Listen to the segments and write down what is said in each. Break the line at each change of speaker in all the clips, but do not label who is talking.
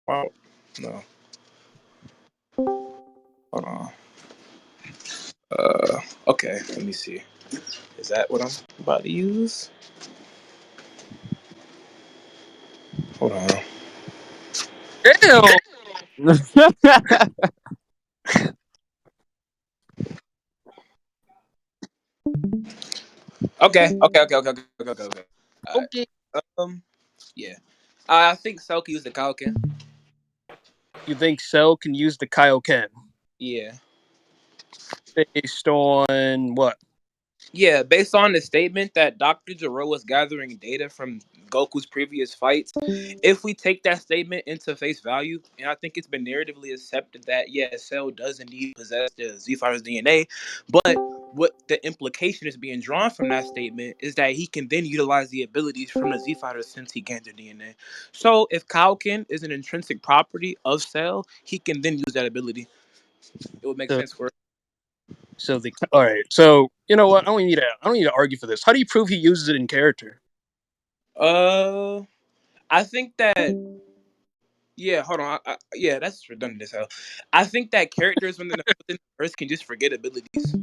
Wow. No. Hold on. Okay. Let me see. Is that what I'm about to use? Hold on.
Damn.
Okay. Okay. Okay. Okay. Okay. Okay. Okay. Okay. All
Okay.
right. Yeah. I think Selk used the Kaioken.
You think Cell can use the Kaioken
Yeah.
based on what?
Yeah, based on the statement that Dr. Gero was gathering data from Goku's previous fights, if we take that statement into face value, and I think it's been narratively accepted that, yeah, Cell does indeed possess the Z Fighter's DNA, but what the implication is being drawn from that statement is that he can then utilize the abilities from the Z Fighter since he gained their DNA. So if Kaioken is an intrinsic property of Cell, he can then use that ability. It would make
So,
sense for
so the all right. So you know what? I don't need to argue for this. How do you prove he uses it in character?
uh I think that yeah, hold on. Yeah, that's redundant as hell. I think that characters within the verse can just forget abilities.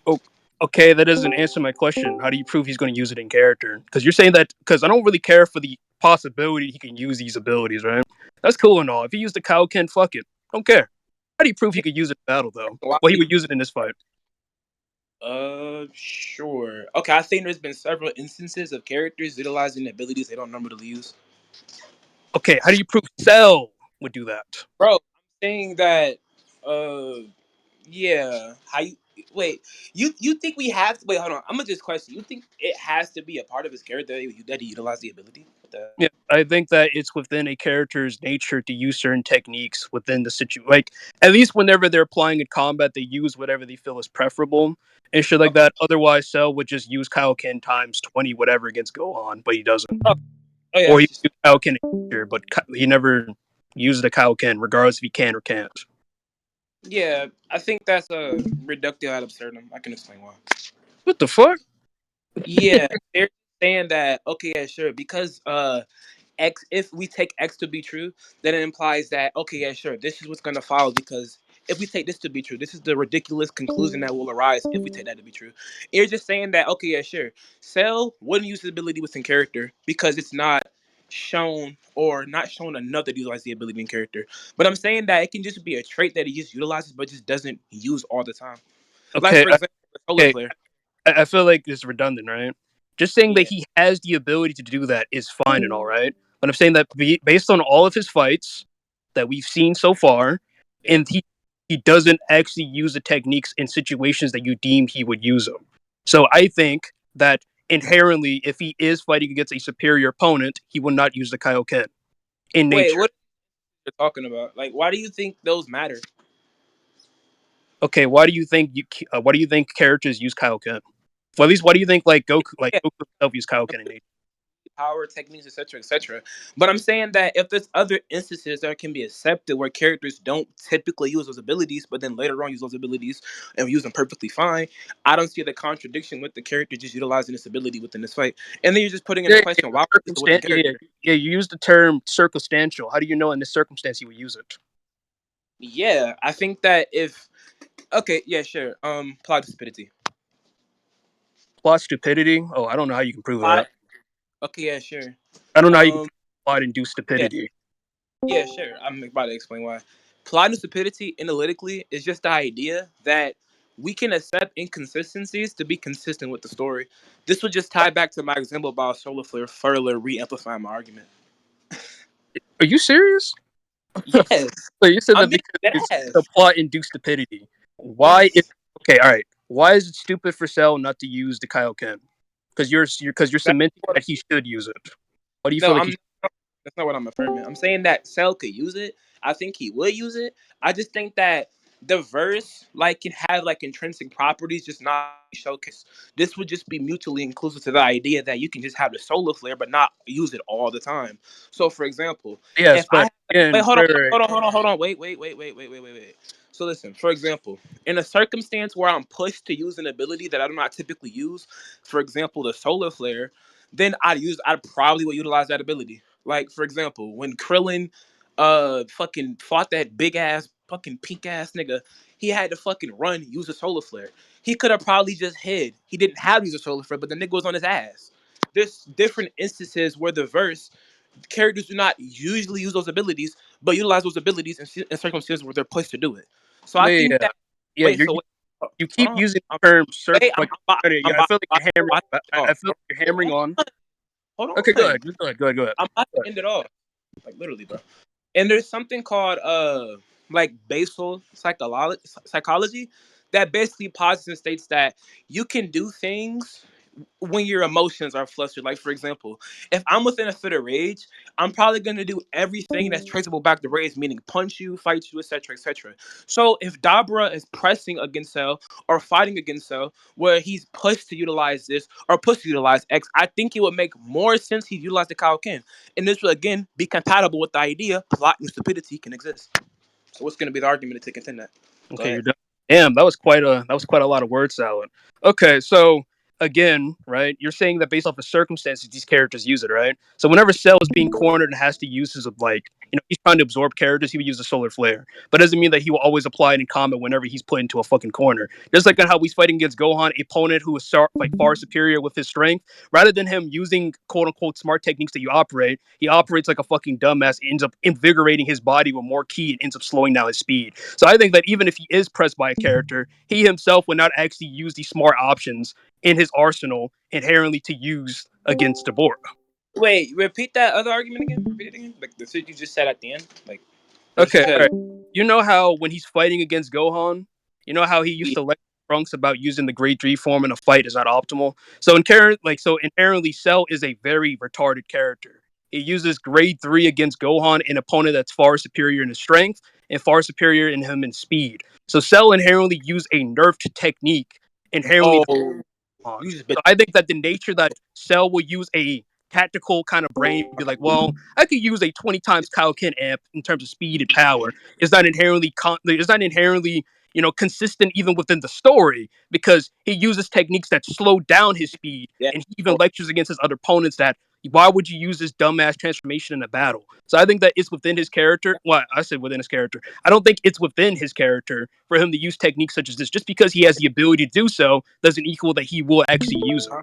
Oh, okay, that doesn't answer my question. How do you prove he's going to use it in character? Because you're saying that because I don't really care for the possibility he can use these abilities, right? That's cool and all. If he used the Kaioken, fuck it. Don't care. How do you prove he
Yeah,
could use it in battle though?
why?
Well, he would use it in this fight.
Sure. Okay, I think there's been several instances of characters utilizing abilities they don't normally use.
Okay, how do you prove Cell would do that?
Bro, I'm saying that. Uh, yeah. How you? Wait. You think we have to wait? Hold on. I'm gonna just question. You think it has to be a part of his character that he utilized the ability? What the?
Yeah, I think that it's within a character's nature to use certain techniques within the situation. Like at least whenever they're applying in combat, they use whatever they feel is preferable and shit like
Okay.
that. Otherwise, Cell would just use Kaioken times 20 whatever against Gohan, but he doesn't.
Oh, oh yeah.
Or he
That's just
used Kaioken in nature, but he never uses the Kaioken, regardless if he can or can't.
yeah. I think that's a reductio ad absurdum. I can explain why.
What the fuck?
Yeah, they're saying that okay, yeah, sure, because X if we take X to be true, then it implies that okay, yeah, sure, this is what's gonna follow because if we take this to be true, this is the ridiculous conclusion that will arise if we take that to be true. You're just saying that okay, yeah, sure, Cell wouldn't use the ability within character because it's not shown or not shown enough to utilize the ability in character. But I'm saying that it can just be a trait that he just utilizes but just doesn't use all the time. Like
Okay,
for example, the solar
okay.
flare.
I feel like it's redundant, right? Just saying that
Yeah.
he has the ability to do that is fine and all right. But I'm saying that based on all of his fights that we've seen so far,
Yeah.
and he doesn't actually use the techniques in situations that you deem he would use them. So I think that inherently, if he is fighting against a superior opponent, he will not use the Kaioken in
Wait,
nature.
what you're talking about? Like, why do you think those matter?
Okay, why do you think characters use Kaioken? Well, at least why do you think like
Yeah,
Goku himself use Kaioken in nature?
power techniques, etc., etc. But I'm saying that if there's other instances that can be accepted where characters don't typically use those abilities, but then later on use those abilities and use them perfectly fine, I don't see the contradiction with the character just utilizing this ability within this fight. And then you're just putting into
Yeah,
question why would it within
yeah,
character?
yeah. You use the term circumstantial. How do you know in this circumstance you would use it?
Yeah, I think that if okay, yeah, sure. Plot stupidity.
Plot stupidity. Oh, I don't know how you can prove that.
Plot. Okay, yeah, sure.
I don't know how you can
Um,
prove plot induced
yeah.
stupidity.
Yeah, sure. I'm about to explain why. Plot stupidity analytically is just the idea that we can accept inconsistencies to be consistent with the story. This would just tie back to my example about solar flare further re-amplifying my argument.
Are you serious?
Yes,
So you said
I'm
that
being
because
dead
it's the
ass.
plot induced stupidity. Why? If
Yes.
okay, all right. Why is it stupid for Cell not to use the Kaioken? Because you're
That's
cementing
what,
that he should use it. Why do you
no,
feel like
I'm
he?
that's not what I'm affirming. I'm saying that Cell could use it. I think he would use it. I just think that the verse like can have like intrinsic properties, just not showcase. This would just be mutually inclusive to the idea that you can just have the solar flare but not use it all the time. So, for example,
Yes,
if I
but
wait,
again,
hold on,
right, right, right.
hold on, wait. So listen, for example, in a circumstance where I'm pushed to use an ability that I do not typically use, for example, the solar flare, then I'd probably would utilize that ability. Like for example, when Krillin fucking fought that big ass fucking pink ass nigga. He had to fucking run, use a solar flare. He could have probably just hid. He didn't have to use a solar flare, but the nigga was on his ass. There's different instances where the verse characters do not usually use those abilities, but utilize those abilities in circumstances where they're pushed to do it. So I
Yeah,
think
yeah,
that
yeah.
wait, so wait,
You
hold
keep
on.
using
I'm,
the term circle.
wait,
Like, yeah,
I'm
I
about,
feel like
about
you're hammering.
to end it
I
off.
feel like you're hammering
Hold
on.
on, hold
Okay, go
on.
ahead. Go ahead. Go ahead. Go ahead.
I'm about
Go
to end it off. Like literally, bro. And there's something called like basal psychology that basically posits and states that you can do things when your emotions are flustered. Like for example, if I'm within a fit of rage, I'm probably gonna do everything that's traceable back to rage, meaning punch you, fight you, etc., etc. So if Dabura is pressing against Cell or fighting against Cell, where he's pushed to utilize this or pushed to utilize X, I think it would make more sense he utilize the Kaioken, and this will again be compatible with the idea plot and stupidity can exist. So what's gonna be the argument to contend that? Go
Okay,
ahead.
you're done. Damn, that was quite a lot of word salad. Okay, so again, right? You're saying that based off of circumstances, these characters use it, right? So whenever Cell is being cornered and has to use his like, he's trying to absorb characters, he would use a solar flare. But doesn't mean that he will always apply it in combat whenever he's put into a fucking corner. Just like how he's fighting against Gohan, opponent who is like far superior with his strength, rather than him using quote unquote smart techniques that you operate, he operates like a fucking dumbass, ends up invigorating his body with more ki and ends up slowing down his speed. So I think that even if he is pressed by a character, he himself would not actually use these smart options in his arsenal inherently to use against Dabura.
Wait, repeat that other argument again. Repeat it again. Like the shit you just said at the end. Like what you
Okay, all
said.
right. You know how when he's fighting against Gohan, you know how he used to lecture Trunks about using the Grade 3 form in a fight is not optimal. So inherently Cell is a very retarded character. He uses Grade 3 against Gohan, an opponent that's far superior in his strength and far superior in him in speed. So Cell inherently use a nerfed technique inherently
Oh,
on.
you just bit.
So I think that the nature that Cell will use a tactical kind of brain, be like, well, I could use a 20 times Kaioken amp in terms of speed and power. Is not inherently consistent even within the story because he uses techniques that slow down his speed,
Yeah.
and he even lectures against his other opponents that why would you use this dumbass transformation in a battle? So I think that it's within his character. Well, I said within his character. I don't think it's within his character for him to use techniques such as this. Just because he has the ability to do so doesn't equal that he will actually use it.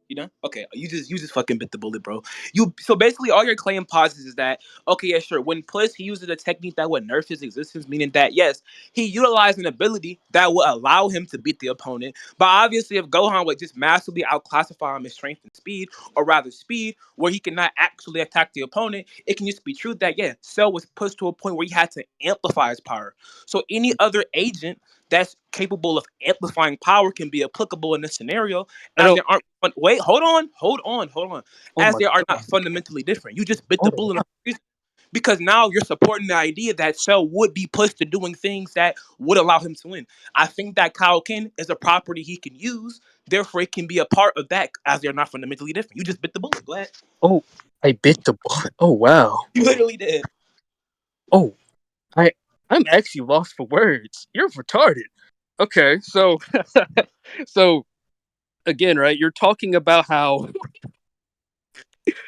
You know? Okay, you just fucking bit the bullet, bro. You so basically all your claim posits is that okay, yeah, sure. When Puss he uses a technique that would nerf his existence, meaning that yes, he utilized an ability that would allow him to beat the opponent. But obviously, if Gohan would just massively outclassify him in strength and speed, or rather speed, where he cannot actually attack the opponent, it can just be true that yeah, Cell was pushed to a point where he had to amplify his power. So any other agent that's capable of amplifying power can be applicable in this scenario
I
as
don't.
there aren't wait, hold on.
Oh
As
my
they are not
god.
fundamentally different. You just bit the
Oh
bullet
wow.
because now you're supporting the idea that Cell would be pushed to doing things that would allow him to win. I think that Kaioken is a property he can use, therefore it can be a part of that as they're not fundamentally different. You just bit the bullet. Go ahead.
Oh, I bit the bullet. Oh wow.
You literally did.
Oh, I I'm actually lost for words. You're retarded. Okay, so so again, right? You're talking about how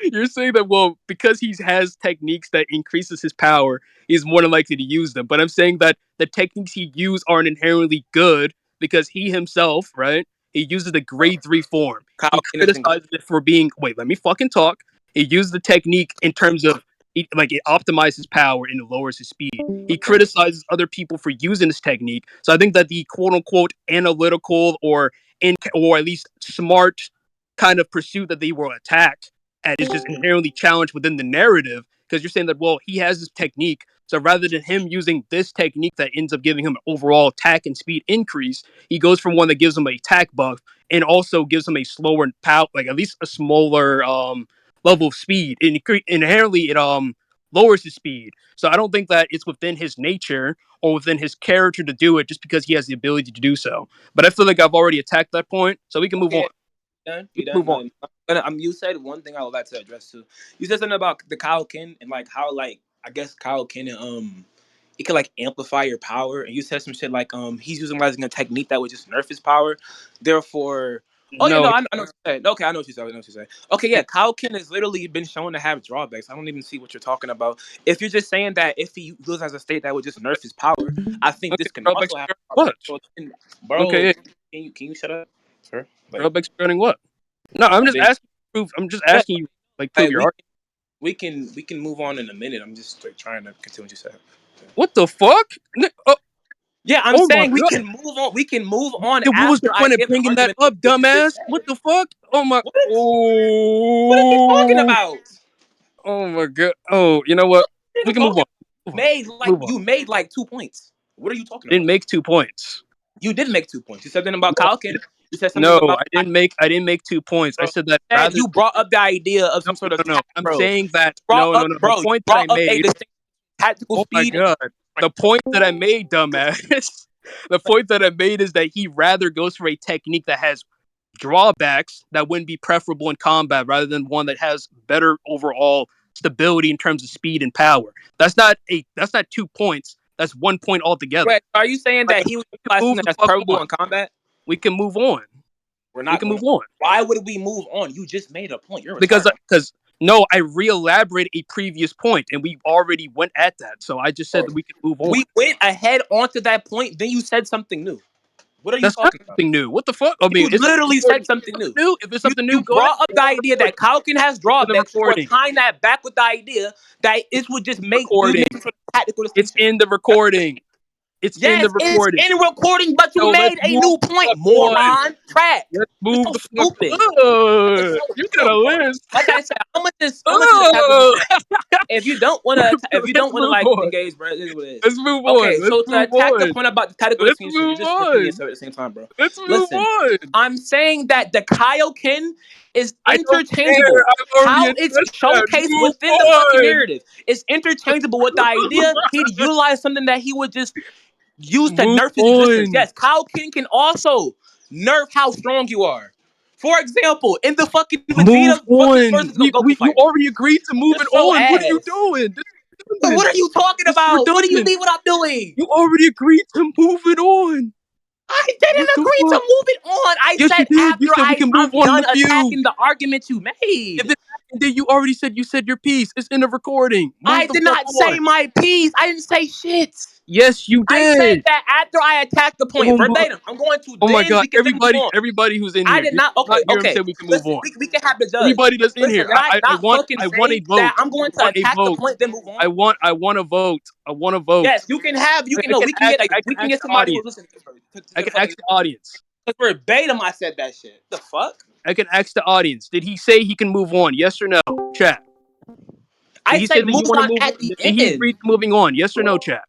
you're saying that because he has techniques that increases his power, he's more than likely to use them. But I'm saying that the techniques he used aren't inherently good because he himself, right? He uses the
Bro.
grade 3 form. He
Kaioken isn't good.
criticizes it for being wait, let me fucking talk. He used the technique in terms of it optimizes power and it lowers his speed. He criticizes other people for using this technique. So I think that the quote unquote analytical or at least smart kind of pursuit that they were attacked at is just inherently challenged within the narrative because you're saying that he has this technique, so rather than him using this technique that ends up giving him an overall attack and speed increase, he goes from one that gives him a attack buff and also gives him a slower power, like at least a smaller level of speed, and inherently it lowers his speed. So I don't think that it's within his nature or within his character to do it just because he has the ability to do so. But I feel like I've already attacked that point, so we can move on.
Okay, done?
We
You
can
done?
move on.
You said one thing I would like to address too. You said something about the Kaioken and like how like I guess Kaioken it can like amplify your power. And you said some shit like he's utilizing a technique that would just nerf his power. Therefore, Oh yeah, no,
No,
I know what you're saying. Okay, I know what you're saying. I know what you're saying. Okay, yeah, Kaioken has literally been shown to have drawbacks. I don't even see what you're talking about. If you're just saying that if he goes as a state that would just nerf his power, I think
okay,
this can
drawbacks
also have
what?
drawbacks. So, bro,
Okay,
can you shut up, sir? Like,
drawbacks regarding what? No, I'm
I
just
didn't.
asking. I'm just
Yeah,
asking you, like, prove
like
your argument.
we can move on in a minute. I'm just like trying to continue what you said.
What the fuck? Oh,
Yeah, I'm
oh my
saying we
god!
can move on. We can move on
Then what was the
after I
point of
give the
bringing that
argument
up,
what you just
dumbass? What
said.
the fuck? Oh my!
What? What are you talking
Oh,
about?
oh my god! Oh, you know what?
What are
We
you
can move
talking
on.
about? Made like
Move on.
you made like 2 points. What are you talking
I didn't
about?
make 2 points.
You did make 2 points. You said something about
No,
Kalkin. You said something
no,
about
I didn't make 2 points. I
bro.
said that
Said
rather
you brought up the idea of
no,
some sort of
no. I'm
bro.
saying that
Brought up,
the
bro. You
point that I
brought up a
made.
distinct tactical
Oh my
speed and
god.
strength.
The point that I made, dumbass. The point that I made is that he rather goes for a technique that has drawbacks that wouldn't be preferable in combat rather than one that has better overall stability in terms of speed and power. That's not 2 points. That's 1 point altogether.
Wait, are you saying
Like
that he would
we can
utilize
move
something
the
that's
fuck
preferable
on.
in combat?
We can move on.
We're
We
not
can
going
move
to.
on.
Why would we move on? You just made a point. You're
Because
retarded.
no, I re-elaborated a previous point and we already went at that. So I just said
Bro.
that we can move on.
We went ahead onto that point. Then you said something new. What are you
That's not
talking about?
something new. What the fuck? I mean,
You
it's
literally said something
something
new.
new. If it's something
You
new, go ahead.
brought up
It's
the
in the
idea
recording.
that Kalkin has
It's in the
drawbacks. You are
recording.
tying that back with the idea that it would just make we would
Recording.
make some sort of tactical
It's
distinction.
in the recording. It's in the
Yes, it's
recording.
in recording, but you
So let's
made a
move
new
the
point,
fuck on.
moron. Track.
Let's
You're
move
so
the fuck
stupid. Like,
on.
so
You got a
dumb, bro.
list.
Like I said, I'm gonna just attack what you
Oh.
said. If you
Let's
don't wanna
move
like
on.
engage, bro, it is what it is.
Let's move on.
Okay,
Let's
so to
move
attack the
on.
point about the tactical
Let's
distinction, you're
move
just repeating
on.
yourself at the same time, bro.
Let's move
Listen,
on.
I'm saying that the Kaioken is
I don't care.
interchangeable.
I've already
How it's
addressed that.
showcased
Move
within the fucking
on.
narrative is interchangeable with the idea he'd utilize something that he would just use to
Move
nerf his existence.
on.
Yes, Kaioken can also nerf how strong you are. For example, in the fucking
Move
Vegeta fucking
on.
versus Goku
You
fight,
already agreed to
you're
moving
so
on. What are you
ass.
doing? This is
But what
redundant.
are you talking
This is
about? What do you
redundant.
mean what I'm doing?
You already agreed to moving on.
I
What
didn't
the
agree to
fuck?
move it on. I
Yes,
said
you did. You
after
said we can move
I'm
on in
done
a few.
attacking the argument you
If
made.
it happened, then you already said your piece. It's in the recording.
I
Move the
did
fuck
not
on.
say my piece. I didn't say shit.
Yes, you
I said
did.
that after I attacked the point
Oh my,
verbatim. I'm going to
oh my
then
god.
we can then move on.
Everybody who's in
I
here.
did
Did
not.
you not
Okay,
hear him
okay.
say we can move
Listen,
on?
we can have the judge.
Everybody that's in
Listen,
here.
did I not fucking
I want a
say that
vote.
I'm going
I
to
want a
attack the
vote.
point then move on?
I want a vote. I want a vote.
Yes, you can have. You can no. We can get.
I
We
can
can
ask
get
the
somebody who's
audience.
listening to
I
the
can
fucking
ask the audience.
because verbatim. I said that shit. The fuck.
I can ask the audience. Did he say he can move on? Yes or no? Chat. Did
I
he say
said
that you
move
want to
on
move on?
at the
Did he agree
end.
to moving on? Yes or no, chat?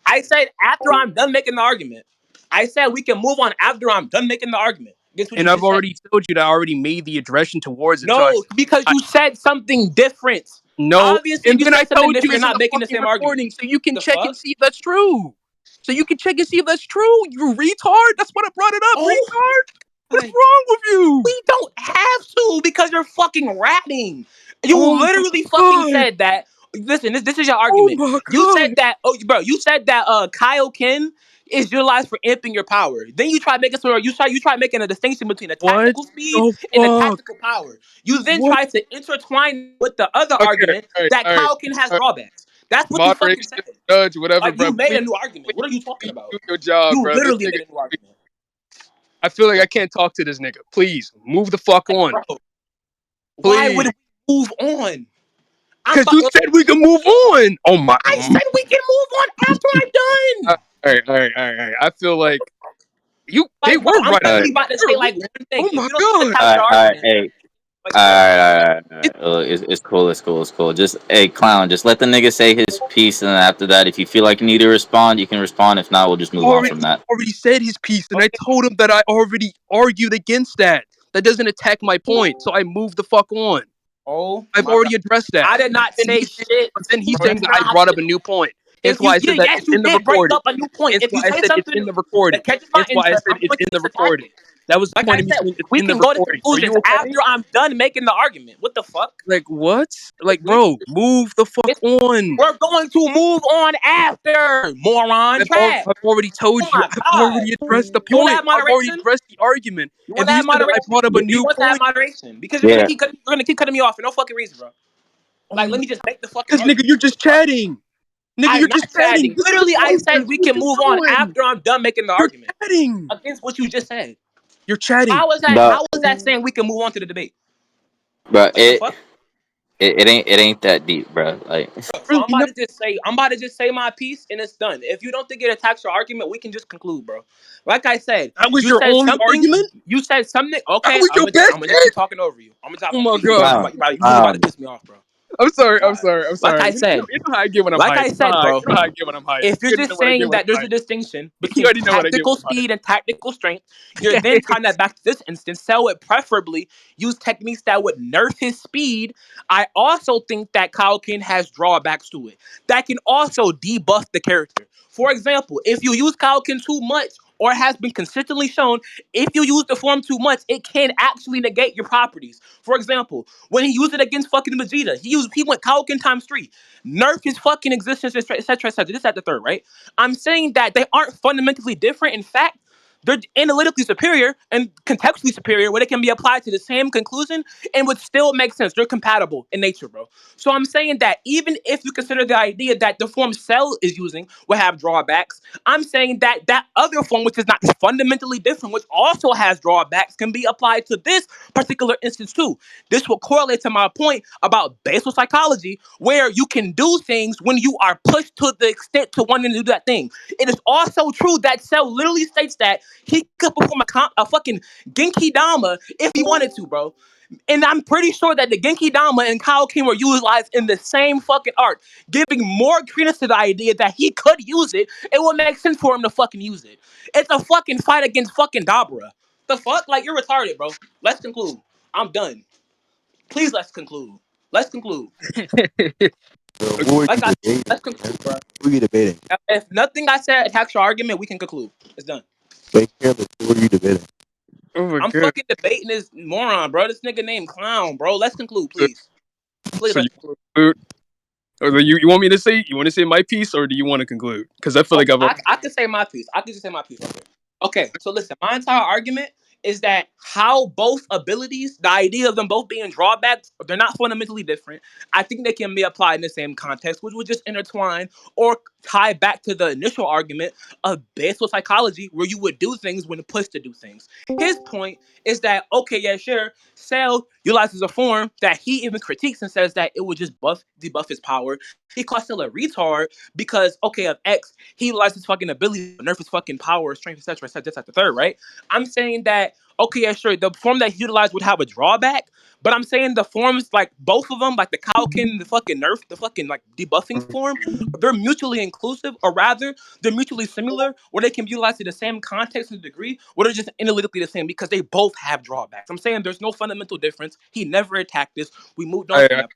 I said after I'm done making the argument. I said we can move on after I'm done making the argument. Guess what you
And I've
just said?
already told you that I already made the aggression towards it. So
No, because
I
you said something different.
no.
Obviously, if
And
you
then I
said something
told you
different, you're
it's in
not
the
making the
fucking
same argument.
recording, so you can
The
check and
fuck?
see if that's true. So you can check and see if that's true. You retard. That's what I brought it up.
Oh
Retard. What's
my.
wrong with you?
We don't have to because you're fucking ratting.
Oh
You
my
literally fucking
god.
said that. Listen, this is your
Oh
argument.
my
You
god.
said that. Oh, bro, you said that. Kaioken is utilized for amping your power. Then you try making sort. You try making a distinction between a
What
tactical speed
the
and a
fuck?
tactical power. You then
What?
try to intertwine with the other
Okay.
argument
All right.
that
All right.
Kaioken has
All right.
drawbacks. That's what you fucking
Moderation,
said.
judge, whatever,
Like
bro.
you made a
Please,
new argument. What are you talking
please
about?
do your job,
You
bro. This
literally
nigga.
made a new argument.
I feel like I can't talk to this nigga. Please move the fuck
Like,
on.
bro, why would
Please.
we move on? I'm
Cause
about,
you said we can move on. Oh my.
I said we can move on after I'm
All
done.
right, all right, all right, all right. I feel like they
Like, bro,
were
I'm
right.
literally about to say
They're-
like one thing.
Oh
If
my
you don't
god.
attack your argument,
Hey,
like, bro,
all right. It's cool. It's cool. It's cool. Just hey, clown. Just let the nigga say his piece, and then after that, if you feel like you need to respond, you can respond. If not, we'll just move on from
He
that.
already said his piece, and I
okay.
told him that I already argued against that. That doesn't attack my point, so I moved the fuck on.
Oh
I've
my god,
already addressed that.
I did not say shit.
But then he's
Bro,
saying
that's
that
not
I
how
brought up
shit.
a new point. Hence
If you,
why I
yeah,
said that
yes,
it's
you
in the
did bring
recording.
up a new point.
Hence
If
why
you
I
say
said it's
something
in the recording.
that catches my
Hence why I
interest,
said
I'm
it's
going
in
to
the
just attack
recording.
it.
That was the
Like
point
I
of me
said,
saying it's
we
in the
can go to
recording. Are
conclusions
you okay?
after I'm done making the argument. What the fuck?
Like what? Like,
We,
bro, move the fuck
it's,
on.
we're going to move on after, moron. Trash.
I've already
Oh
told you.
my
I've
god.
already addressed the
You want to
point.
have
I've already
moderation?
addressed the argument.
You want
And
to
you
have
said that I
moderation?
brought up a
Do you
new
want to have
point.
moderation? Because
Yeah.
you're gonna keep cutting me off for no fucking reason, bro.
Oh
Like, let
my,
me just make the fucking
because nigga,
argument.
you're just chatting. Nigga,
I'm
you're
not
just chatting.
chatting.
This is the
Literally, I
point.
said we
What
can
are
move on
you doing?
after I'm done making the
You're
argument
chatting.
against what you just said.
You're chatting.
How is that?
But
How is that saying we can move on to the debate?
but
Like the fuck?
it ain't that deep, bro. Like
So
Really, you know,
I'm about to just say my piece and it's done. If you don't think it attacks your argument, we can just conclude, bro. Like I said,
that was your only argument?
You said something.
That
Okay,
was your best
I'm gonna just
shit?
keep talking over you. I'm gonna
Oh
talk.
my
You
god.
clown,
you really about to
clown.
piss me off, bro.
I'm sorry.
God.
I'm
Like
sorry.
I said,
You know how I get when I'm
like
hyped.
I said, bro.
You know how I get when I'm hyped.
If
You
you're
already
just
know what I get
saying
when
that
I'm
there's a
hyped.
distinction
You
between
already know what I get
tactical
when I'm
speed and tactical strength, you're then tying that back to this instance. Cell would preferably use techniques that would nerf his speed. I also think that Kaioken has drawbacks to it that can also debuff the character. For example, if you use Kaioken too much, or has been consistently shown, if you use the form too much, it can actually negate your properties. For example, when he used it against fucking Vegeta, he went Kaioken times three, nerf his fucking existence, etc., etc. This at the third, right? I'm saying that they aren't fundamentally different. In fact, they're analytically superior and contextually superior, where they can be applied to the same conclusion and would still make sense. They're compatible in nature, bro. So I'm saying that even if you consider the idea that the form Cell is using will have drawbacks, I'm saying that that other form, which is not fundamentally different, which also has drawbacks, can be applied to this particular instance too. This will correlate to my point about basal psychology, where you can do things when you are pushed to the extent to wanting to do that thing. It is also true that Cell literally states that he could perform a fucking Genki Dama if he wanted to, bro. And I'm pretty sure that the Genki Dama and Kaioken were utilized in the same fucking art, giving more credence to the idea that he could use it. It would make sense for him to fucking use it. It's a fucking fight against fucking Dabura. The fuck? Like, you're retarded, bro. Let's conclude. I'm done. Please, let's conclude. Let's conclude.
hyped.
Bro, who are
Like
you
I
debating,
let's
man?
conclude, bro.
Who are you debating?
If nothing I said attacks your argument, we can conclude. It's done.
Wait, Careless, who are you debating?
Oh my
I'm
god.
fucking debating this moron, bro. This nigga named Clown, bro. Let's conclude, please. Please,
So
let's conclude.
you want me to say my piece, or do you want to conclude? Because I feel like
Okay,
I've already.
I can say my piece. I can just say my piece right there. Okay, so listen, my entire argument is that how both abilities, the idea of them both being drawbacks, they're not fundamentally different. I think they can be applied in the same context, which would just intertwine or tie back to the initial argument of basal psychology, where you would do things when pushed to do things. His point is that, okay, yeah, sure, Cell utilizes a form that he even critiques and says that it would just debuff his power. He calls Cell a retard because, okay, of X, he utilized his fucking ability to nerf his fucking power, strength, etc., etc., just at the third, right? I'm saying that, okay, yeah, sure, the form that he utilized would have a drawback, but I'm saying the forms, like both of them, like the Kaioken, the fucking nerf, the fucking like debuffing form, they're mutually inclusive, or rather, they're mutually similar, where they can be utilized in the same context and degree, where they're just analytically the same because they both have drawbacks. I'm saying there's no fundamental difference. He never attacked this. We moved on
All
from
right,
that.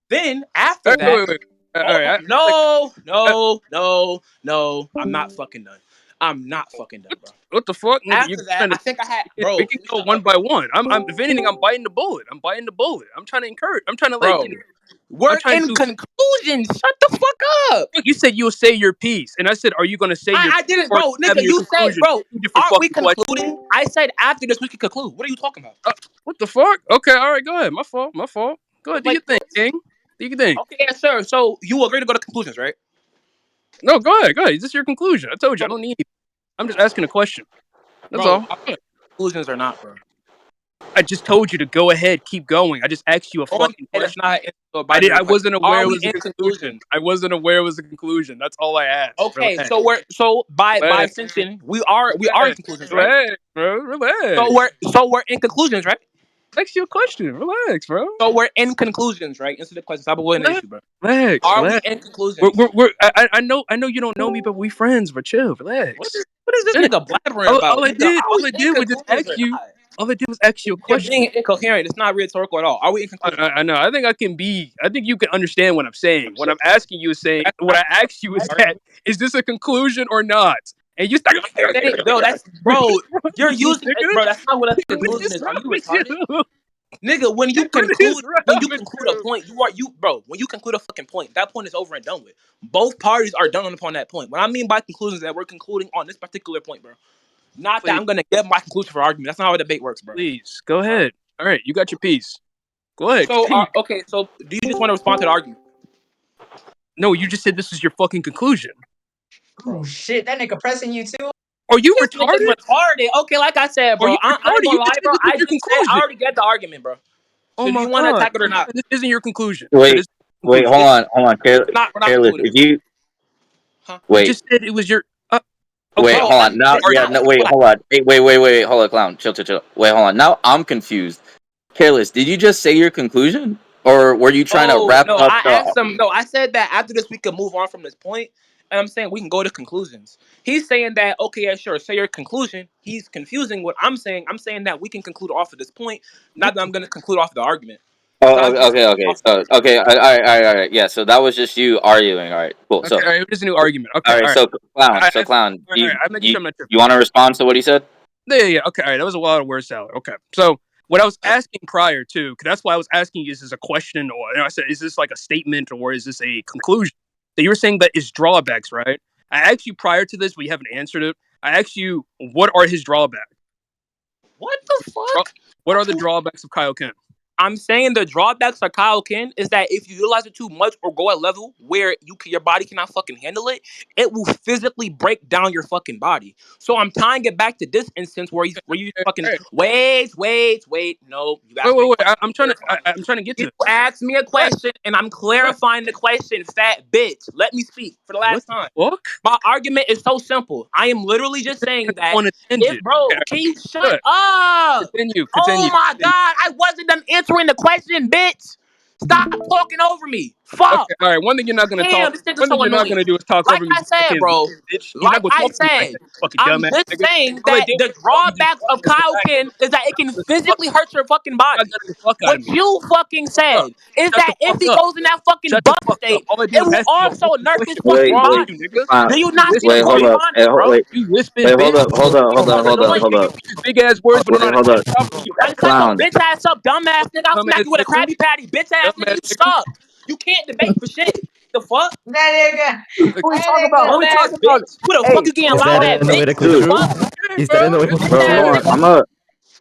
Then after
all right,
that,
wait. All
hold
right,
on. No, no, no, no. I'm not fucking done. I'm not fucking done, bro.
what the fuck, nigga? You're
After that,
trying to.
I think I had,
We
bro.
can
Please
go
shut
one
up,
by one. If anything, I'm biting the bullet. I'm trying to encourage. I'm trying to like,
bro.
I'm
We're
trying
in
to.
conclusion. Shut the fuck up.
Look, you said you'll say your piece, and I said, "Are you going to say your
I
piece
didn't,
or are
bro.
you having
Nigga,
your
you said,
conclusion?"
bro.
Two different
Aren't we
fucking questions.
concluding? I said after this we can conclude. What are you talking about?
What the fuck? Okay, all right, go ahead. My fault. Go ahead, do your
Like
thing,
what?
King. Do your thing.
Okay, yeah, sure. So you agree to go to conclusions, right?
No, go ahead. This is your conclusion. I told you, I
Bro,
don't need. I'm just asking a question. That's
bro,
all.
are we in conclusions or not, bro?
I just told you to go ahead, keep going. I just asked you a
Going
fucking
ahead is
question.
not a binary
I
question.
wasn't aware
Are
it
we
was a
in
conclusion.
conclusions?
I wasn't aware it was a conclusion. That's all I asked.
Okay,
Relax.
so by
Relax.
extension, we are in conclusions, right?
Relax, bro.
So
Relax.
we're in conclusions, right?
Ask you a question. Relax, bro.
So we're in conclusions, right? Answer the question. Stop avoiding the
Relax.
issue, bro.
Relax.
Are we
Relax.
in conclusions?
I know you don't know me, but we friends. But chill. Relax.
What is this
Anyway,
nigga blabbering about? Nigga, are we
all I
in
did was just
conclusions
ask
or
you.
not?
All I did was ask you a
You're
question.
being incoherent. It's not rhetorical at all. Are we in conclusions, bro?
I know. I think I can be. I think you can understand what I'm saying. What I'm asking you is saying.
That's
What
not
I asked you is
all right.
that is this a conclusion or not? And you start.
Bro, that's bro. You're
Jeez,
using
nigga.
bro. That's not what a
What
conclusion
is
is. Are you
wrong with
retarded?
you?
Nigga,
What is
when
wrong
you
with
conclude a
you?
point, bro, when you conclude a fucking point, that point is over and done with. Both parties are done upon that point. What I mean by conclusions is that we're concluding on this particular point, bro. Not that
Please,
I'm gonna get my conclusion for argument. That's not how a debate works, bro.
please, go
Fuck.
ahead. All right, you got your piece. Go ahead,
So
continue.
okay, so do you just want to respond to the argument?
No, you just said this is your fucking conclusion.
Oh shit, that nigga pressing you too.
Are you
This nigga's
retarded?
retarded. Okay, like I said,
Are
bro,
you
I ain't
retarded?
gonna
You
lie,
just said
bro.
this was
I
your
just said I
conclusion.
already get the argument, bro.
Oh
So do
my
you want to
god.
attack it or not?
This isn't your conclusion. That
Wait,
is your
wait,
conclusion.
hold on,
We're not
Careless.
concluding,
If you
huh?
You
wait,
just said it was your. Okay,
wait,
Bro,
hold on. Now,
this is
yeah,
not
no,
simple.
wait, hold on. Hey, wait, hold on, clown. Chill. Wait, hold on. Now I'm confused. Careless, did you just say your conclusion, or were you trying to
Oh
wrap
no,
up
I
the?
asked him. No, I said that after this we could move on from this point, and I'm saying we can go to conclusions. He's saying that okay, yeah, sure. Say your conclusion. He's confusing what I'm saying. I'm saying that we can conclude off of this point. Not that I'm going to conclude off of the argument. So
Oh,
I just
okay. So, okay, all right. Yeah, so that was just you arguing. All right, cool. So,
all right. It is a new argument.
all
Okay,
right,
all right.
so clown,
I all right. I'm making
you
sure I'm not tripping.
you want to respond to what he said?
Yeah. Okay, all right. That was a lot of word salad. Okay, so what I was asking prior to, because that's why I was asking, is this a question or I said, is this like a statement or is this a conclusion? That you were saying that is drawbacks, right? I asked you prior to this, we haven't answered it. I asked you, what are his drawbacks?
what the
Draw-
fuck?
What are the drawbacks of Kyle Kim?
I'm saying the drawbacks of Kyle Ken is that if you utilize it too much or go at level where your body cannot fucking handle it, it will physically break down your fucking body. So I'm tying it back to this instance where you fucking
All right.
wait. No, you asked me a
Wait.
question.
I'm trying to get to
You
this.
asked me a
Go ahead.
question and I'm
Go ahead.
clarifying the question, fat bitch. Let me speak for the
What
last
the
time.
fuck?
My argument is so simple. I am literally just saying that
On a
if
tangent. Okay,
bro,
all
can
right.
you shut
Good.
up? Oh my
Continue.
god, I wasn't done answering the question, bitch. Stop talking over me.
Okay,
Fuck.
all right. One thing you're not gonna talk.
Damn, this nigga's
One thing
so
you're not
annoying.
gonna do is talk
Like
over me.
I said,
Okay,
bro.
bitch. You're not
Like
gonna
I
talk to me like
said,
that, fucking
I'm
dumbass
just
nigga.
saying
All I
that
did
the
was tell you to
drawbacks
shut
of
the
Kyle
back.
Ken is that it can
The fuck,
physically hurt your fucking
not
body.
gonna the fuck out
What
of me.
you fucking
Fuck up.
said is
Shut the
that if
fuck
he
up.
goes in that fucking
Shut the
buff
fuck up.
state,
All I did
it
was
will
ask you a
also
fucking
nerf his
question. What
fucking
is
Wait,
wrong with
wait,
you,
body.
nigga?
clown.
Do you
You
not see
Wait,
the
hold
lisping, bitch.
up.
correspondence, bro?
You lisping,
Wait, hold
bitch.
up, hold up,
You're
hold up,
fucking
hold up,
annoying,
hold
nigga.
up.
You use big ass words, but don't know
Wait,
how to
hold
finish
up.
properly. You
Like,
ass
shut your
Clown.
nigga.
bitch ass up, dumbass nigga. I'll smack
Dumbass
you with a
nigga.
Krabby Patty, bitch ass nigga.
Dumbass
You
nigga.
suck. You can't debate for shit. The fuck?
That
Like,
Who we talking
nigga,
about? Who we
Dumbass
talking about?
bitch. Who the fuck
Hey,
you getting
Is
loud
that
at, bitch?
analytically
The
Dude,
true?
fuck?
okay,
Is that
bro.
analytically
Bitch
bro,
true?
hold
ass
on.
nigga.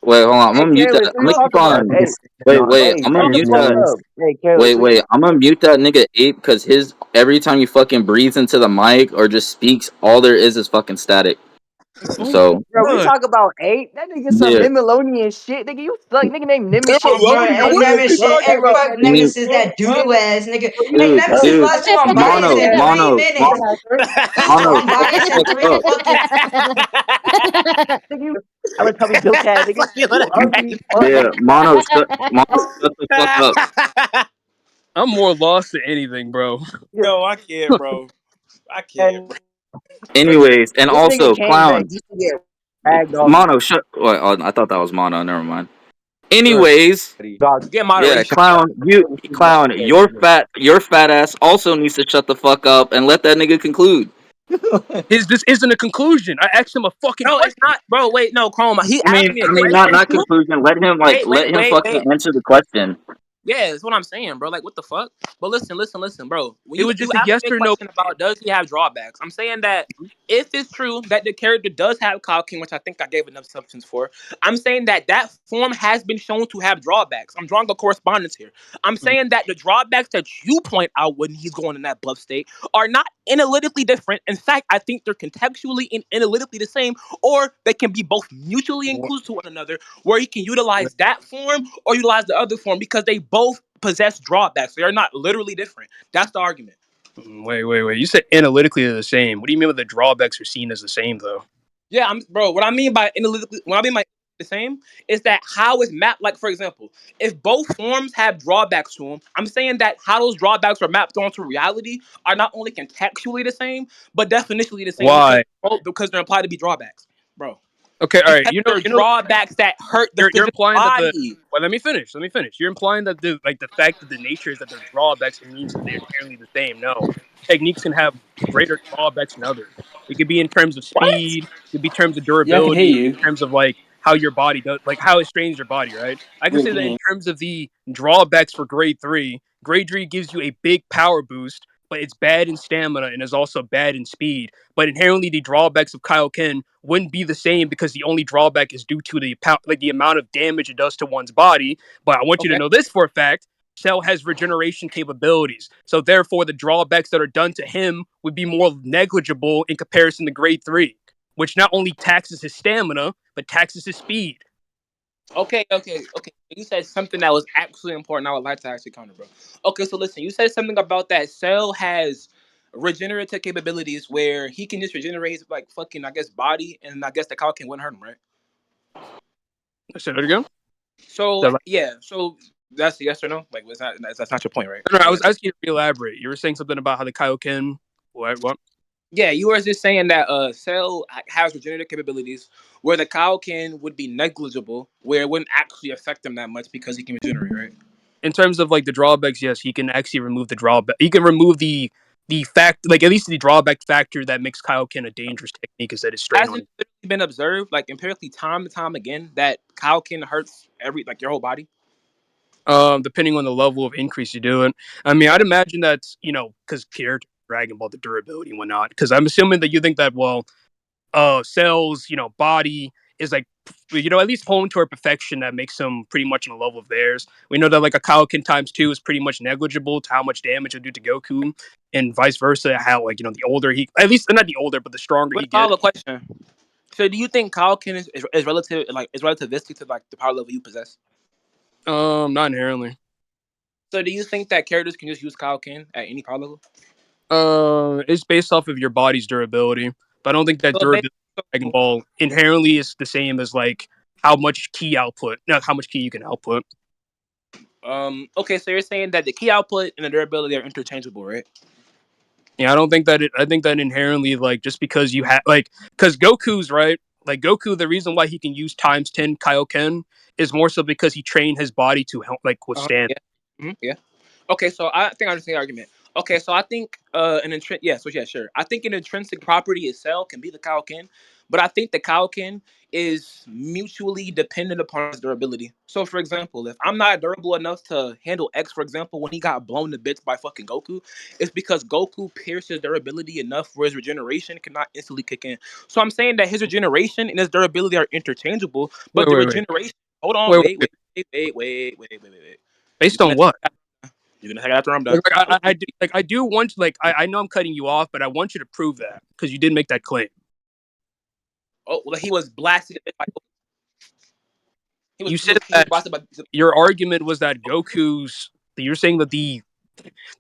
Wait, hold on. I'm
hey,
gonna mute
Careless,
that.
who
I'm
we
gonna keep
talking about?
on.
Hey,
Wait.
hey,
I'm gonna
hey,
mute
what's
that.
up? Hey, Careless, who
I'm gonna mute that nigga ape because his every time he fucking breathes into the mic or just speaks, all there is fucking static.
Oh my
So
bro, we
god.
talk about eight. That nigga some
yeah,
Nimilonian shit. Nigga, you suck. Nigga named Nim and shit.
bro,
Nickelodeon.
hey,
What are
never
you
shit.
Fuck
Hey,
that
talking
bro,
about,
bitch
fuck
ass
I
nigga.
mean,
Nemesis,
Hey,
that doodle
Careless,
ass nigga.
bro,
Hey,
you suck.
Nemesis
dude,
lost you
Hey,
unbiased in 3
Mono,
minutes.
dumbass, bro.
He was
Mono, shut the
unbiased in
fuck
three
up.
fucking.
Nigga, you. I would tell me bitch ass nigga.
Fuck you with
You
a
ugly
Krabby
fuck.
Yeah, Mono, shut the fuck up.
Patty.
I'm more lost than anything, bro.
Nigga,
Yo, I can't, bro. I can't,
and
bro.
Anyways, and
this nigga
also
came back
clown,
just to get ragged off.
Mono, shut. Oh, I thought that was Mono. Never mind.
Good.
Anyways,
Dog.
Get
yeah,
moderation.
clown, your fat ass also needs to shut the fuck up and let that nigga conclude.
This isn't a conclusion. I asked him a fucking
No, it's
question.
not, bro. Wait, no, Chroma. He asked me a
Not
question too.
conclusion. Let him
Wait.
fucking answer the question.
Yeah, that's what I'm saying, bro. Like, what the fuck? But listen, bro. When
It
you
was
you
just a
asked
yes
me a
or no.
question about does he have drawbacks, I'm saying that if it's true that the character does have Kyle King, which I think I gave enough assumptions for, I'm saying that that form has been shown to have drawbacks. I'm drawing a correspondence here. I'm saying that the drawbacks that you point out when he's going in that buff state are not analytically different. In fact, I think they're contextually and analytically the same, or they can be both mutually inclusive to one another, where you can utilize that form or utilize the other form because they both possess drawbacks. They are not literally different. That's the argument.
Wait. You said analytically they're the same. What do you mean by the drawbacks are seen as the same, though?
Yeah, I'm bro. What I mean by analytically, what I mean by the same is that how it's mapped. Like for example, if both forms have drawbacks to them, I'm saying that how those drawbacks are mapped onto reality are not only contextually the same, but definitionally the same
Why?
because they're implied to be drawbacks, bro.
Okay, all right.
Because they're drawbacks that hurt the
You're
physical
implying that the.
body.
Well, let me finish. You're implying that the fact that the nature is that they're drawbacks, it means that they're nearly the same. No, techniques can have greater drawbacks than others. It could be in terms of
What?
speed. It could be in terms of
Yeah, I can hear
durability.
you.
In terms of like how your body does, like how it strains your body. Right. I can
Yeah,
say that in
yeah.
terms of the drawbacks for grade three. Grade three gives you a big power boost, but it's bad in stamina and is also bad in speed. But inherently, the drawbacks of Kaioken wouldn't be the same because the only drawback is due to the amount of damage it does to one's body. But I want you to
Okay.
know this for a fact: Cell has regeneration capabilities, so therefore the drawbacks that are done to him would be more negligible in comparison to Grade Three, which not only taxes his stamina but taxes his speed.
Okay. You said something that was actually important. I would like to actually counter, bro. Okay, so listen, you said something about that Cell has regenerative capabilities where he can just regenerate his like fucking I guess body, and I guess the cow can wouldn't hurt him, right?
Say that again.
So
No,
yeah, so that's a yes or no. Like, was that that's not your point, right?
I
Or
was
yes.
asking you to elaborate. You were saying something about how the Kaioken. What?
Yeah, you were just saying that Cell has regenerative capabilities where the cow can would be negligible, where it wouldn't actually affect him that much because he can regenerate, right?
In terms of like the drawbacks, yes, he can actually remove the drawback. He can remove the fact, like at least the drawback factor that makes Kaioken a dangerous technique is that it's strain
Hasn't
on.
it been observed, like empirically, time to time again, that cow can hurts every like your whole body?
Depending on the level of increase you do it. I mean, I'd
Right.
imagine that's because character Dragon Ball the durability and whatnot. Because I'm assuming that you think that cells body is like at least home to a perfection that makes them pretty much in a level of theirs. We know that like a Kaioken times two is pretty much negligible to how much damage it'll do to Goku, and vice versa. How like the older he, at least not the older, but the stronger
But
he
a
gets.
follow question. So, do you think cow can is relative like is relativistic to like the power level you possess?
Not inherently.
So, do you think that characters can just use cow can at any power level?
It's based off of your body's durability, but I don't think that
So,
durability in Dragon Ball inherently is the same as like how much key output, not how much key you can output.
okay, so you're saying that the key output and the durability are interchangeable, right?
Yeah, I don't think that I think that inherently, like, just because you have, like, because Goku's right, like, Goku, the reason why he can use times 10 Kaioken is more so because he trained his body to help, like, withstand.
Yeah. Yeah. Okay, so I think I understand the argument. Okay, so I think an intrinsic, yeah, so yeah, sure. I think an intrinsic property itself can be the Kaioken, but I think the Kaioken is mutually dependent upon its durability. So, for example, if I'm not durable enough to handle X, for example, when he got blown to bits by fucking Goku, it's because Goku pierced his durability enough where his regeneration cannot instantly kick in. So I'm saying that his regeneration and his durability are interchangeable,
Wait,
but the
wait, wait,
regeneration. Hold on,
wait,
wait,
wait.
wait, wait, wait, wait, wait, wait, wait, wait. You
Based
can
on what?
you can attack after I'm
Like,
done.
I do want to, like, I know I'm cutting you off, but I want you to prove that because you did make that claim.
Oh, well, he was blasted.
You said
He was
that
blasted by.
your argument was that you're saying that the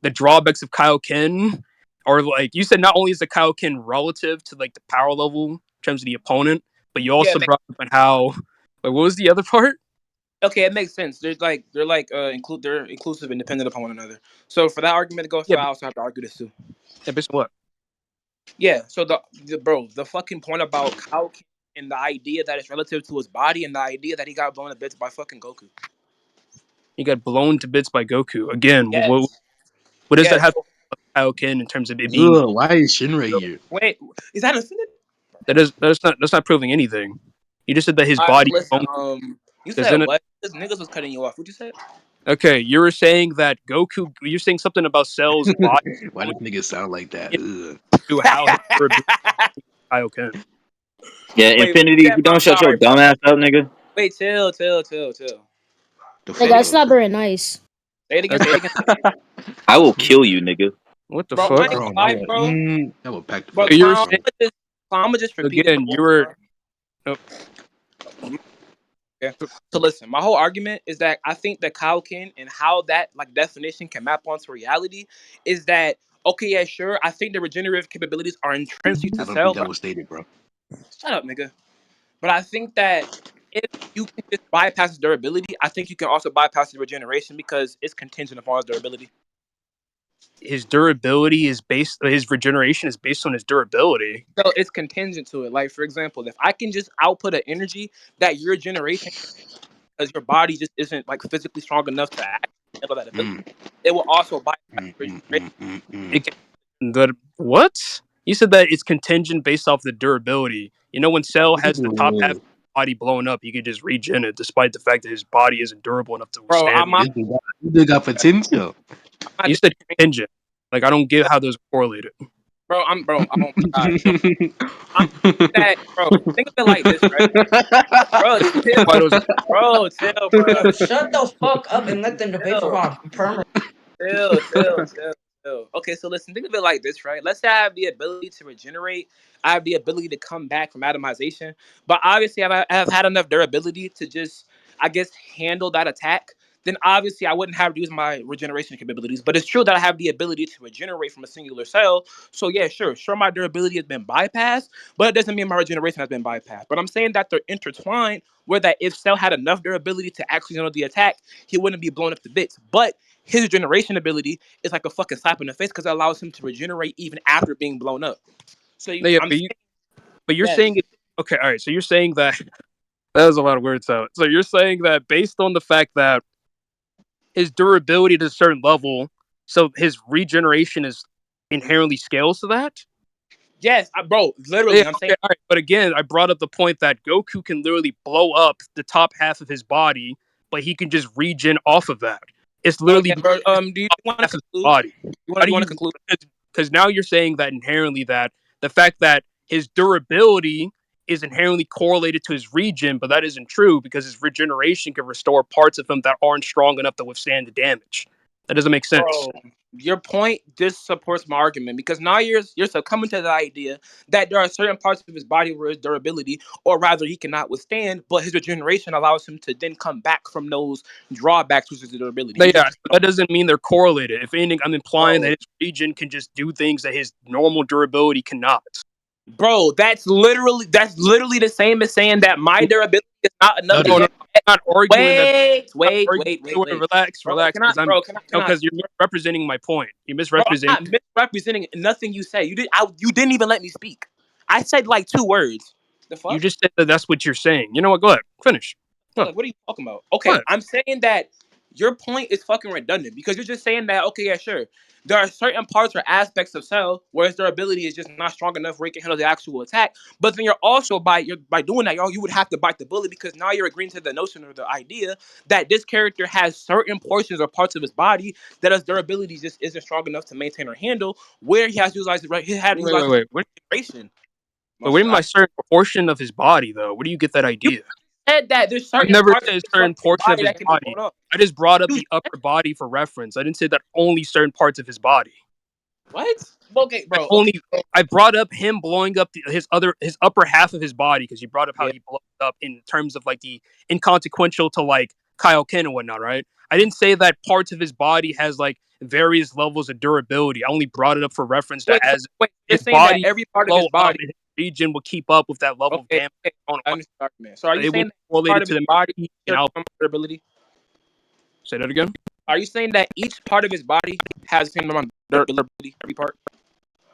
drawbacks of Kaioken are like you said. Not only is the Kaioken relative to like the power level in terms of the opponent, but you
Yeah,
also brought up on how. Like, what was the other part?
okay, it makes sense. They're inclusive and dependent upon one another. So for that argument to go
Yeah,
through, I also have to argue this too.
based on what?
Yeah. So the fucking point about Kyle and the idea that it's relative to his body and the idea that he got blown to bits by fucking Goku.
He got blown to bits by Goku again.
Yes.
What does that
Yes.
have to do with Kaioken in terms of it being?
Ugh, why is Shinra here?
Wait, is that infinite?
That's not proving anything. You just said that his
All right. So
body
listen.
blown.
You said
Isn't it?
what? This niggas was cutting you off. What you said?
Okay, you were saying that Goku. You're saying something about Cell's body
Why does nigga sound like that? Ugh.
into how his durability Kaioken.
Yeah,
Wait.
Infinity, if
Steph,
you
I'm
don't shut your
sorry, bro.
dumb ass up, nigga.
Wait. Chill.
The
Hey,
Say it again.
that's
fuck?
not very nice.
Say it again. Say it
Okay,
again.
I will kill you, nigga.
what the
Bro, I
fuck?
ain't
Bro,
gonna lie, bro.
I will pack the
But
fucking
You were
house,
clown,
bro.
saying
I'ma just repeat it,
again.
bro.
You were. Oh,
Okay. So listen, my whole argument is that I think that Kaioken and how that like definition can map onto reality is that okay, yeah, sure. I think the regenerative capabilities are intrinsic
I
to
don't think
Cell,
that
but
was stated, bro.
shut up, nigga. But I think that if you can just bypass his durability, I think you can also bypass his regeneration because it's contingent upon his durability.
his durability is based. His regeneration is based on his durability.
So it's contingent to it. Like for example, if I can just output an energy that your generation because your body just isn't like physically strong enough to actually handle that ability,
Mm,
it will also bypass
mm, mm,
regeneration.
mm, mm, mm.
It can, what? You said that it's contingent based off the durability. You know, when Cell has the top half of
Ooh,
his body blown up, he could just regen it, despite the fact that his body isn't durable enough to
Bro,
withstand.
this got potential.
I'm not
You said
disagreeing.
contingent. Like I don't get how those are correlated.
Bro. Oh my god, bro. I'm that, bro. Think of it like this, right? Bro,
Why
chill,
those?
chill, bro.
Bro, shut the fuck up and let them debate for
Chill.
about perma.
Chill. Okay, so listen, think of it like this, right? Let's say I have the ability to regenerate. I have the ability to come back from atomization. But obviously, if I have had enough durability to just, I guess, handle that attack, then obviously I wouldn't have to use my regeneration capabilities. But it's true that I have the ability to regenerate from a singular cell. So yeah, sure, my durability has been bypassed, but it doesn't mean my regeneration has been bypassed. But I'm saying that they're intertwined, where that if Cell had enough durability to actually handle the attack, he wouldn't be blown up to bits. But his regeneration ability is like a fucking slap in the face because it allows him to regenerate even after being blown up. So
No, yeah,
I'm saying
but you're
yes,
saying it. Okay, all right. So you're saying that that was a lot of words out. So you're saying that based on the fact that his durability to a certain level, so his regeneration is inherently scales to that.
yes, bro.
Yeah,
Literally, I'm saying,
okay, all right. But again, I brought up the point that Goku can literally blow up the top half of his body, but he can just regen off of that. It's
bro.
literally
Yeah, bro. Do you want to
half of his
conclude?
body. How do
You want to
you?
conclude?
Because now you're saying that inherently that the fact that his durability is inherently correlated to his regen, but that isn't true because his regeneration can restore parts of him that aren't strong enough to withstand the damage. That doesn't make sense.
Bro, your point just supports my argument because now you're succumbing to the idea that there are certain parts of his body where his durability, or rather, he cannot withstand, but his regeneration allows him to then come back from those drawbacks, which is the durability.
But
You
yeah,
just,
that doesn't mean they're correlated. If anything, I'm implying that
bro,
his regen can just do things that his normal durability cannot.
bro, that's literally the same as saying that my durability is not enough
No,
to
No, no,
dude.
handle.
I'm not arguing that. I'm not arguing. Wait,
Wait.
relax,
Bro,
relax, because I'm
can I
because you're misrepresenting my point. You're
bro, I'm
misrepresenting.
not misrepresenting nothing you say. You didn't even let me speak. I said like two words. The
You
fuck?
just said that that's what you're saying. You know what? Go ahead, finish. Go ahead.
Like, what are you talking about? Okay,
What?
I'm saying that your point is fucking redundant because you're just saying that, okay, yeah, sure. There are certain parts or aspects of Cell where their ability is just not strong enough where it can handle the actual attack. But then you're also by doing that, y'all, you would have to bite the bullet because now you're agreeing to the notion or the idea that this character has certain portions or parts of his body that his durability just isn't strong enough to maintain or handle, where he has to utilize he had to utilize his
What?
regeneration.
But what do you mean
I
by certain portion of his body, though? Where do you get that
you
idea?
said that there's
I've
certain
never
parts of
said a
his
certain
fucking
portion of
body
his
that can be
body.
blown up.
I just brought up
You
the upper body for reference. I didn't say that only certain parts of his body.
what? Okay,
I
bro. Okay,
only I brought up him blowing up his upper half of his body because you brought up how
yeah.
he blew up in terms of like the inconsequential to like Kyle Ken and whatnot, right? I didn't say that parts of his body has like various levels of durability. I only brought it up for reference that as
Wait. You're
his
saying that
body
every part of
blow
his
up
body.
and his region will keep up with that level of
Okay,
damage.
okay. I understand the argument. So are you
It will
saying
be
that each part
correlated
of
to
his
the
body
peak and
shares
output.
some durability?
Say that again.
Are you saying that each part of his body has the same amount of durability? Every part?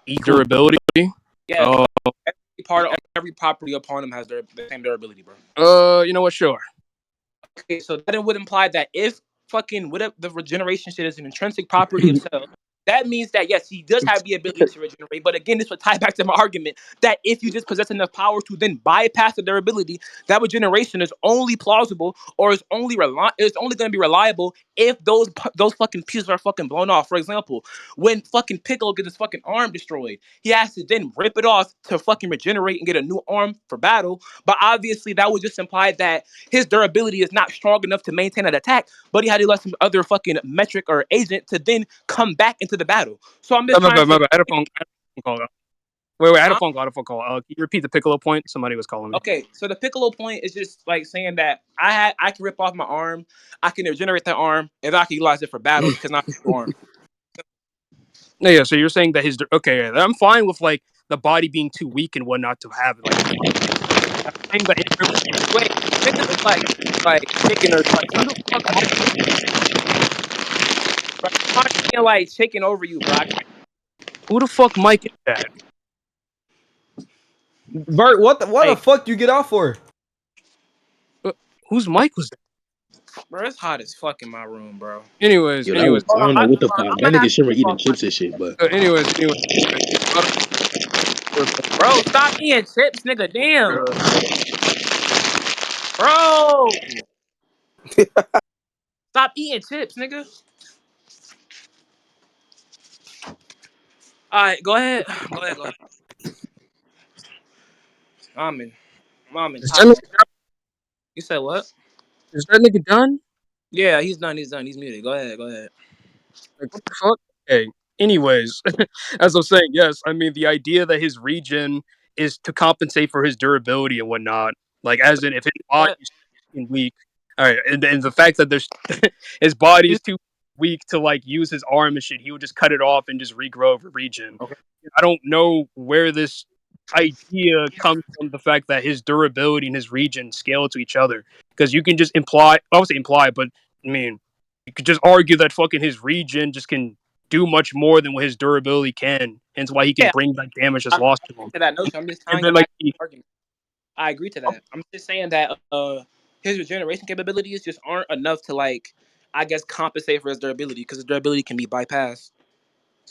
Equal durability.
Yes.
Uh,
Every part, every property upon him has the same durability, bro.
you know what? Sure.
Okay, so that would imply that if fucking whatever the regeneration shit is an intrinsic property of cells, that means that yes, he does have the ability to regenerate. But again, this would tie back to my argument that if you just possess enough power to then bypass the durability, that regeneration is only plausible or is only going to be reliable if those fucking pieces are fucking blown off. For example, when fucking Piccolo gets his fucking arm destroyed, he has to then rip it off to fucking regenerate and get a new arm for battle. But obviously, that would just imply that his durability is not strong enough to maintain an attack, but he had to let some other fucking metric or agent to then come back into the battle. So I'm just trying to,
I had a phone call. Wait, I had a
huh?
phone call. I had a phone call. Can you repeat the Piccolo point? Somebody was calling me.
Okay, so the Piccolo point is just like saying that I can rip off my arm, I can regenerate that arm, and I can utilize it for battle because not your arm.
No, yeah. So you're saying that okay? Yeah, I'm fine with like the body being too weak and whatnot to have like. I'm saying that in terms of
Wait, think of it like chicken or like
who the fuck Mike?
bro, I'm not saying like chicken over you, bro.
Who the fuck Mike is that?
Bert, what the
Like,
fuck you get off for?
Uh, Whose Mike was that?
bro, it's hot as fuck in my room, bro.
Anyways,
Yo, that was,
Hold
I
on,
don't know what the
I'm
fuck.
gonna
That nigga
have to
Shimmer
rip
eating
off my
chips and shit, but
anyways, you brought up
Bro, stop eating chips, nigga. Damn, bro. Stop eating chips, nigga. All right, go ahead. Go ahead. Go ahead. I'm in. I'm in
Is
hot
that,
mode. You said what?
is that nigga done?
Yeah, he's done. He's done. He's muted. Go ahead. Go ahead.
Like, what the fuck? Okay. Anyways, as I was saying, yes, I mean the idea that his regen is to compensate for his durability and whatnot. Like, as in, if his body
That-
is fucking weak, all right, and the fact that there's his body is too weak to like use his arm and shit, he would just cut it off and just regrow over regen.
Okay.
I don't know where this idea comes from. The fact that his durability and his regen scale to each other, because you can just imply, obviously imply, but I mean, you could just argue that fucking his regen just can do much more than what his durability can. Hence why he can
Yeah,
bring back damage that's
I
lost to
agree
him.
to that notion. I'm just
And
tying
then
it
like
back to the argument. I agree to that. I'm just saying that his regeneration capabilities just aren't enough to like, I guess, compensate for his durability because his durability can be bypassed.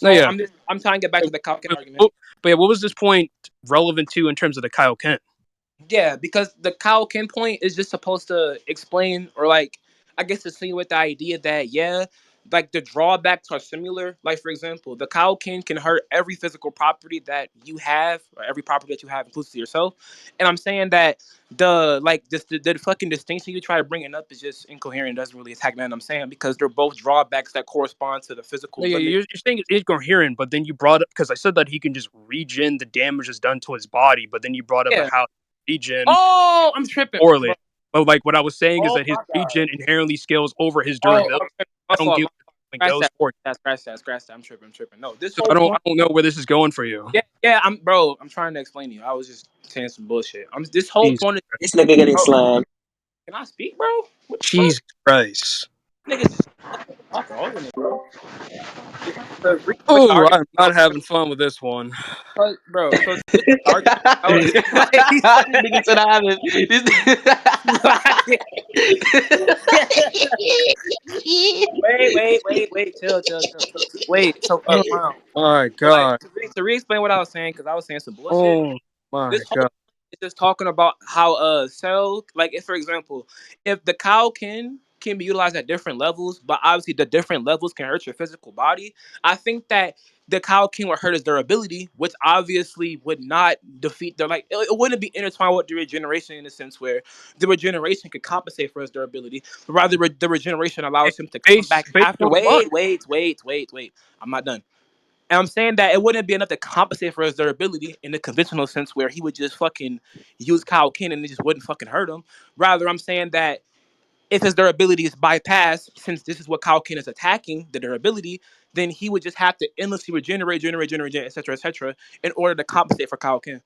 no,
So
yeah.
I'm tying it back to the Kalkin
But,
argument.
but yeah, what was this point relevant to in terms of the Kyle Kent?
Yeah, because the Kyle Ken point is just supposed to explain or like I guess insinuate the idea that yeah, like the drawbacks are similar. Like for example, the Kyle Ken can hurt every physical property that you have or every property that you have inclusive to yourself. And I'm saying that the like just the fucking distinction you try to bring it up is just incoherent. Doesn't really attack that. I'm saying because they're both drawbacks that correspond to the physical
No, yeah,
limit.
you're saying it's incoherent, but then you brought up because I said that he can just regen the damage that's done to his body, but then you brought up
Yeah.
how regen
Oh, I'm tripping, bro.
correlate. But like what I was saying is
Oh
that his
my god.
regen inherently scales over his
Oh,
durability.
I'm tripping. My
I don't
fault.
get
My fault.
what
Scratch
goes
that.
for it.
Scratch that. I'm tripping. I'm tripping. No, this
So
whole
I
point.
don't know where this is going for you.
Yeah, yeah. I'm bro. I'm trying to explain to you. I was just saying some bullshit. I'm this whole
Jesus,
point.
This nigga getting
Bro,
slammed.
can I speak, bro? What the fuck?
Jesus Christ.
Niggas just talking over me, bro. The reason with the
Oh,
argument,
I'm
bro.
not having fun with this one.
Bro, so this is the argument. I was like, he said,
Nigga said I haven't.
wait, chill. Wait, so
Oh
clown.
my
So like
God.
to re-explain what I was saying, because I was saying some bullshit.
Oh my
This whole
God.
is just talking about how cell like if for example if the cow can be utilized at different levels but obviously the different levels can hurt your physical body. I think that the cow king would hurt his durability, which obviously would not defeat the like it wouldn't be intertwined with the regeneration in a sense where the regeneration could compensate for his durability, but rather the regeneration allows him to come back
Based
after
on what?
wait, I'm not done. And I'm saying that it wouldn't be enough to compensate for his durability in the conventional sense where he would just fucking use Kyle Ken and it just wouldn't fucking hurt him. Rather, I'm saying that if his durability is bypassed, since this is what Kyle Ken is attacking, the durability, then he would just have to endlessly regenerate, etc., in order to compensate for Kyle Ken.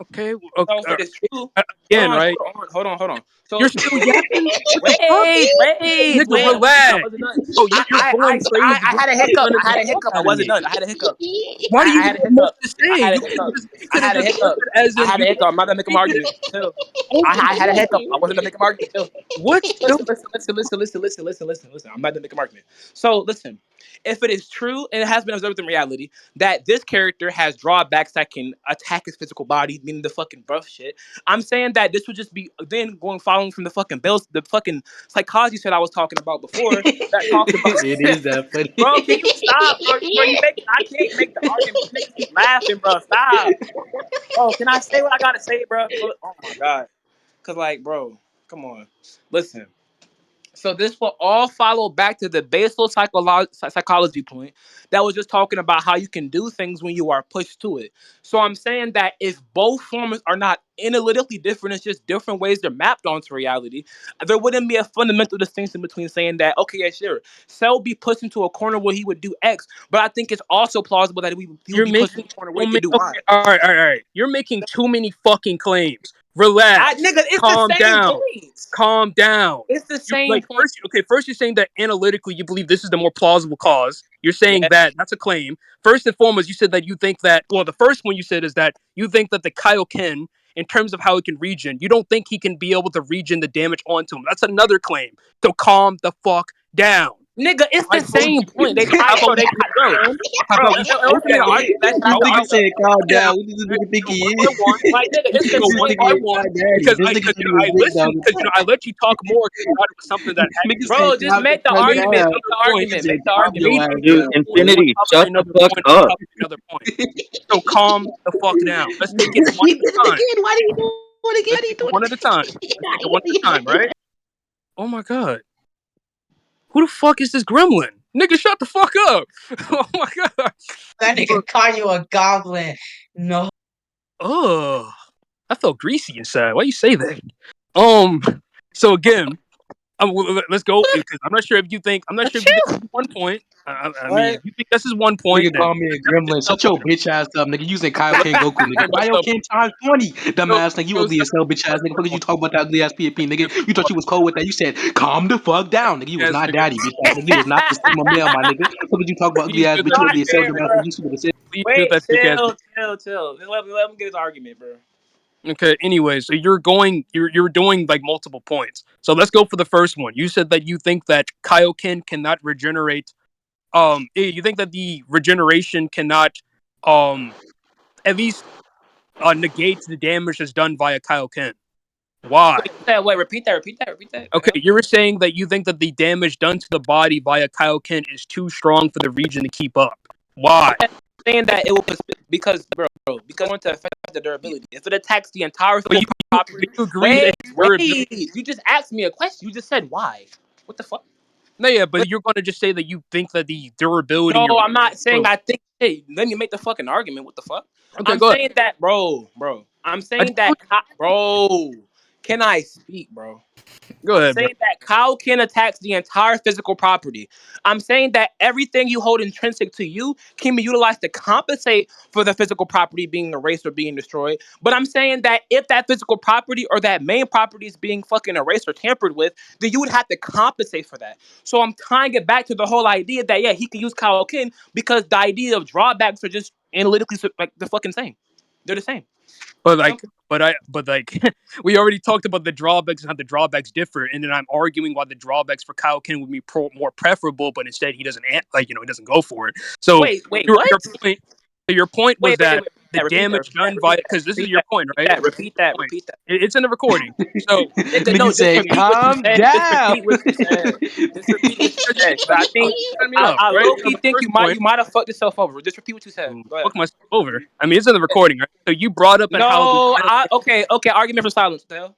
Okay.
So if it is true,
Again, right?
hold on.
You're
So
still yapping? What the fuck?
wait,
Nigga,
I wasn't done. I
relax.
wasn't done.
Oh, you're going crazy.
I
You're
had a hiccup.
stuttering
I
the
had a
fuck
hiccup. I
out of
wasn't
me.
done. I had a hiccup.
Why do you
I
even
had a
have more
hiccup.
to
I
say?
had a
You
hiccup.
could have just left it as
I
in
had a
you
hiccup.
want
I'm not gonna make
to
him
say this.
argument. Chill.
I don't
I had a
understand.
hiccup. I wasn't gonna make him argument. Chill.
What? No.
Listen. I'm not gonna make him argument. So listen, if it is true and it has been observed in reality that this character has drawbacks that can attack his physical body, meaning the fucking buff shit, I'm saying that this would just be then going following from the fucking bills, the fucking psychology shit I was talking about before that talks about.
It is that funny.
Bro, can you stop, bro? You make I can't make the argument. You niggas keep laughing, bro. Stop, bro. Can I say what I gotta say, bro? Oh my god, cause like, bro, come on, listen. So this will all follow back to the basal psychology point that was just talking about how you can do things when you are pushed to it. So I'm saying that if both forms are not analytically different, it's just different ways they're mapped onto reality. There wouldn't be a fundamental distinction between saying that, okay, yeah, sure, Cell be pushed into a corner where he would do X, but I think it's also plausible that he would
You're
be pushed
making
into a corner where
so
he could
many.
do Y.
Okay, all right. You're making too many fucking claims.
I
Relax.
nigga, it's the
Calm
same
down.
points.
Calm down.
It's the
You
same
like
point.
first. Okay, first you're saying that analytically you believe this is the more plausible cause. You're saying
Yeah.
that that's a claim. First and foremost, you said that you think that. Well, the first one you said is that you think that the Kaioken, in terms of how it can regen, you don't think he can be able to regen the damage onto him. That's another claim. So calm the fuck down.
Nigga, it's the
Like, bro,
same point. They
how
tie,
about
bro.
we
They
keep
tie,
it
bro.
down? How
Bro,
about we
it
keep it
wasn't even an
down?
argument. That's
This
just
nigga
how.
said, calm
Yeah,
down. What does this
we
nigga think
go
he
one by one.
is?
Like, nigga, it's
We
the
go
This
one
same.
nigga
by
is
one
not daddy.
because
This
I
nigga
because
said he was
I
big dog.
listened because I let you talk more. 'Cause you thought it was something that
Nigga
actually
said,
Bro, just
calm the
make the
fuck
made
argument.
down.
Make the
another point.
Nigga
argument.
said,
Make the
calm
argument.
your
Maybe
ass
Dude,
down.
you want
Infinity,
to talk about
shut the
another
fuck
point.
up.
Talk about another point. So calm the fuck down. Let's take it one at a time.
Again, why do you do it again?
Let's
Why do
take
you
it
do
one at a time. Let's take it one at a time,
it
right? Oh my god. Who the fuck is this gremlin? Nigga, shut the fuck up. Oh my god.
That
Bro,
nigga call you a goblin. No.
ugh. I felt greasy inside. Why you say that? Um. So again, let's go because I'm not sure if you think this is 1 point. I mean,
What?
if you think this is 1 point,
Nigga
then
call me a
let's definitely
gremlin.
stop
Shut
up
your
there.
bitch ass up, nigga. Using
So let's
Kaioken Goku, nigga.
definitely mess up.
Kaioken times 20.
So,
Dumbass nigga, you
so
ugly as hell, bitch ass nigga. Fuck is you
point.
talking about that ugly ass PvP, nigga?
Give me
You thought you was cold with that. You said, calm the fuck down, nigga. You was
ass
not
nigga.
daddy, bitch ass nigga. You was not the Sigma male, my nigga. Fuck is you talking about ugly
Please
ass
mute
bitch?
that
You
God
ugly
thick
as
ass
hell,
damn,
nigga.
dumbass
bro.
nigga. You stupid as hell.
Please mute
Wait,
that thick ass nigga.
chill. Let him get his argument, bro.
Okay. Anyway, so you're doing like multiple points. So let's go for the first one. You said that you think that Kaioken cannot regenerate. You think that the regeneration cannot at least negate the damage that's done via Kaioken. Why?
Wait, wait, repeat that.
Okay, you were saying that you think that the damage done to the body via Kaioken is too strong for the region to keep up. Why?
Yeah, saying that it will because going to affect the durability. If it attacks the entire
So
physical property,
do you agree that
wait,
its durability?
wait. You just asked me a question. You just said why. What the fuck?
No, yeah, but
Wait,
you're going to just say that you think that the durability in
no,
your
I'm not saying
bro.
I think. Hey, let me make the fucking argument. What the fuck?
Okay,
I'm
go ahead.
saying that, bro. I'm
I
saying
just
that, bro. Can I speak, bro?
go
I'm
ahead, bro.
saying that Kaioken attacks the entire physical property. I'm saying that everything you hold intrinsic to you can be utilized to compensate for the physical property being erased or being destroyed. But I'm saying that if that physical property or that main property is being fucking erased or tampered with, then you would have to compensate for that. So I'm tying it back to the whole idea that yeah, he can use Kaioken because the idea of drawbacks are just analytically like the fucking same. They're the same.
But like,
Simple.
but like, we already talked about the drawbacks and how the drawbacks differ, and then I'm arguing why the drawbacks for Kaioken would be more preferable, but instead he doesn't he doesn't go for it. So
Wait,
your
what?
point, your point was that the
Repeat that,
damage done via because this is your point, right? Point.
repeat that.
It's in the recording. So
Nigga,
Nigga
no, just
said,
repeat what you
calm
said. Just
down.
repeat what you said. Just repeat what you
because you
said. Cause I think
cut me up,
I
right?
low
So
key
the
think
first point,
you might have fucked yourself over. Just repeat what you said. Go ahead.
fuck myself over. I mean, it's in the recording, right? So you brought up and how the
No,
Kaioken.
okay. Argument for silence. What the hell?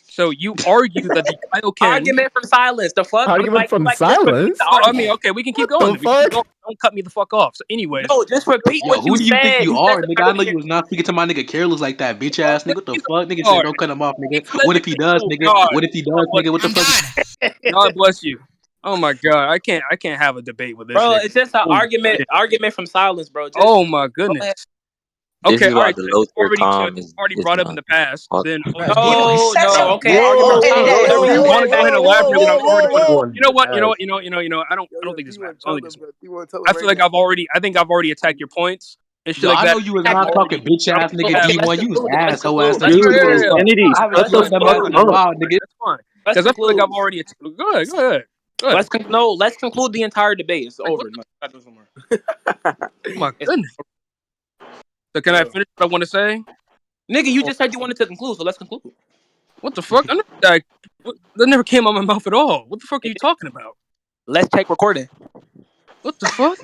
So you argue that the Kaioken.
Argument for silence. The fuck?
Argument from
Just repeat the
silence?
Oh, I mean,
argument.
okay, we can keep
What
going.
the
Then. We can keep
fuck?
going. Don't cut me the fuck off. So, anyways,
No, just repeat
Yo,
what you
who do you think
said.
you
You said
are,
some
nigga? I know
earlier.
you was not speaking to my nigga Careless like that, bitch ass nigga. What the
he's
fuck? Nigga
a
said,
retard.
don't cut him off, nigga.
He's
What if he does,
oh
nigga?
God,
What if he
God
does,
bless
nigga? What the
you.
fuck?
God bless you. Oh my God, I can't have a debate with this
Bro,
nigga.
it's just an
Holy
argument.
shit.
Argument from silence, bro. Just
Oh my
go ahead.
goodness.
This
Okay,
is
all
why
right.
the
So
low tier
if
calm
it's already
is
brought up in
not.
the past,
Fuck.
then
Bro, Demo,
No,
shut
no.
your
Okay,
bitch
argument from
faggot
silence.
ass
Whatever you
you
up.
want to
want.
go ahead and elaborate what I'm already going to.
One.
You know what?
Yes.
I don't think this matters. I don't think this matters.
Tell
I
him
feel
right
like
now.
I think I've already attacked your points and shit
Yo,
like
I know
that.
you was
I've
not talking
already,
bitch
I don't
ass
really
nigga
have.
Let's
D1. You was
conclude. Let's
asshole ass
conclude.
nigga.
Let's
You was
Dude,
slow as
conclude.
fuck.
Infinity,
I
shut
haven't
the
seen
Let's
you dumbass
fuck
in
conclude.
a
up.
while, nigga.
That's fine.
Let's
Because I feel like I've
conclude.
already. Go ahead. Go ahead. Go ahead.
Let's conclude the entire debate. It's
Like, what
over.
the?
No, not doing no more.
Oh my
It's
goodness. So can I
bro.
finish what I want to say?
Nigga, you
Or
just said you wanted to conclude, so let's conclude.
what the fuck? That never came out of my mouth at all. What the fuck are you talking about?
Let's check recording.
What the fuck?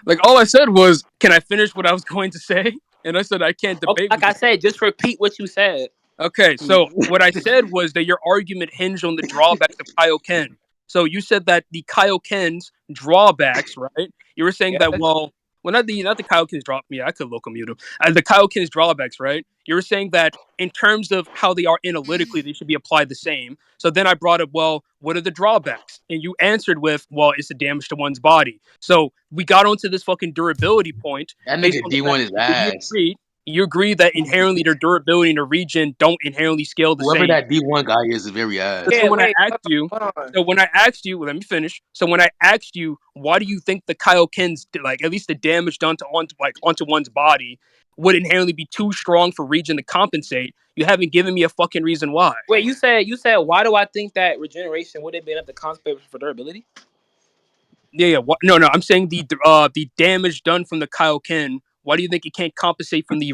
Like all I said was, can I finish what I was going to say? And I said I can't
Okay,
debate
like
with
I
you.
said, just repeat what you said.
Okay, so what I said was that your argument hinged on the drawbacks of Kaioken. So you said that the Kaioken's drawbacks, right? You were saying
Yeah.
that not the Kaioken's drop. Yeah, I could locomotive. The Kaioken's drawbacks, right? You were saying that in terms of how they are analytically, they should be applied the same. So then I brought up, well, what are the drawbacks? And you answered with, well, it's the damage to one's body. So we got onto this fucking durability point
That
based
nigga
on the fact
D1 is
that
ass.
you agree that inherently their durability in the region don't inherently scale the
Whoever
same.
that D1 guy is very ass.
So
Yeah,
when I
wait,
asked you,
hold on.
well, let me finish. So when I asked you, why do you think the Kaioken's like at least the damage done to onto one's body would inherently be too strong for region to compensate? You haven't given me a fucking reason why.
Wait, you said why do I think that regeneration would have been up the concept for durability?
Yeah. What? No, no. I'm saying the damage done from the Kaioken. Why do you think it can't compensate from the?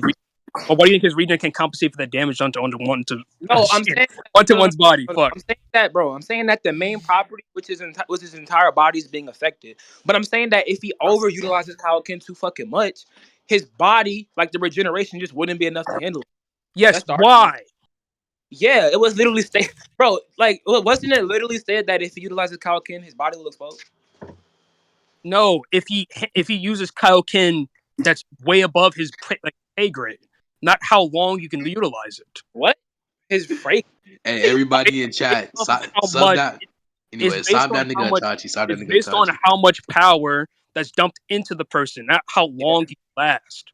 Or why do you think his region can compensate for the damage done to one to
No, I'm
shit,
saying
onto
no, no,
one's body?
no, no.
Fuck.
I'm saying that, bro. I'm saying that the main property, which his entire body, is being affected. But I'm saying that if he overutilizes Kaioken too fucking much, his body, like the regeneration, just wouldn't be enough to handle it.
Yes.
That's the argument.
Why?
Yeah, it was literally bro. Like, wasn't it literally said that if he utilizes Kaioken, his body will explode?
No. If he uses Kaioken, that's way above his like pay grade. Not how long you can utilize it.
What? His freight?
Hey,
Based,
everybody in
based
chat,
off of how
sub
much
that.
is
Anyway,
based
sub
on
that
how
nigga
much
Chachi. Sub that
is
nigga
based on
Chachi.
how much power that's dumped into the person, not how
Yeah.
long he lasts.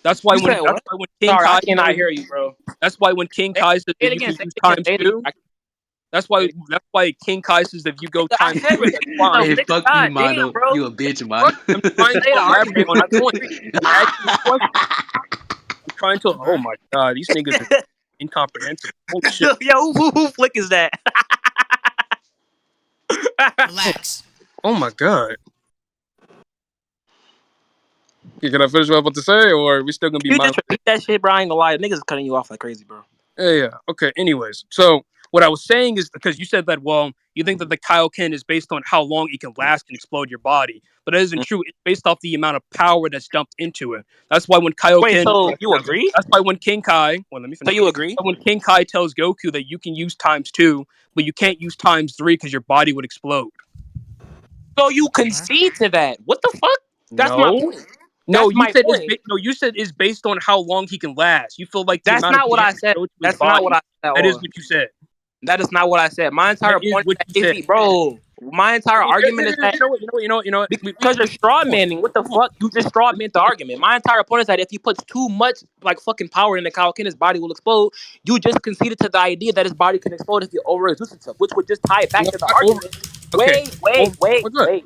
That's why
You
when
said
that's
what?
why when King
Sorry, I
Kai
cannot
tells
hear you, bro.
that's why when King
Say
Kai says
say
that
it
you
again.
can
Say
use
it again.
times
Say it again.
two, that's why King Kai says that if you go
Nigga, I
times
said
two,
repeat
that's
yourself,
fine.
Hey,
nigga.
fuck you,
God damn,
Mono.
bro.
You a bitch,
What?
man.
I'm trying
Say
to
the
elaborate
argument,
on
bro.
the
I
point.
can't
You're asking me questions. I'm trying to. Oh my god, these niggas are
hear
incomprehensible. Holy shit.
you. Yo, who flick is that?
Oh, oh my god. Okay, can I finish what I'm about to say, or are we still gonna be
You
mindless?
just repeat that shit, bro. I ain't gonna lie. Niggas is cutting you off like crazy, bro.
Yeah, yeah. Okay. Anyways, so what I was saying is because you said that, well, you think that the Kaioken is based on how long it can last and explode your body, but that isn't
Mm.
true. It's based off the amount of power that's dumped into it. That's why when
Wait,
Kaioken,
so you agree?
that's why when King Kai, well, let me
So
finish.
you agree?
When King Kai tells Goku that you can use times two, but you can't use times three because your body would explode.
So you concede to that? What the fuck? That's my
No,
point.
no,
That's
you
my
said
point.
no, you said it's based on how long he can last. You feel like the
That's
amount of
not what
damage
I said.
go to his
That's not what
body.
I said at
That is
all.
what you said.
That is not what I said. My
That
entire
is
point is
what
that
you
if
said.
he, bro, my entire argument is that
You know what?
because you're straw
Come on,
manning. What the
come on.
fuck? You just straw man the argument. My entire point is that if he puts too much like fucking power in the Kaioken, his body will explode. You just conceded to the idea that his body can explode if he overexerts himself, which would just tie it back
No,
to the
not over.
argument.
Okay.
Wait, wait,
Over.
wait,
What's good?
wait.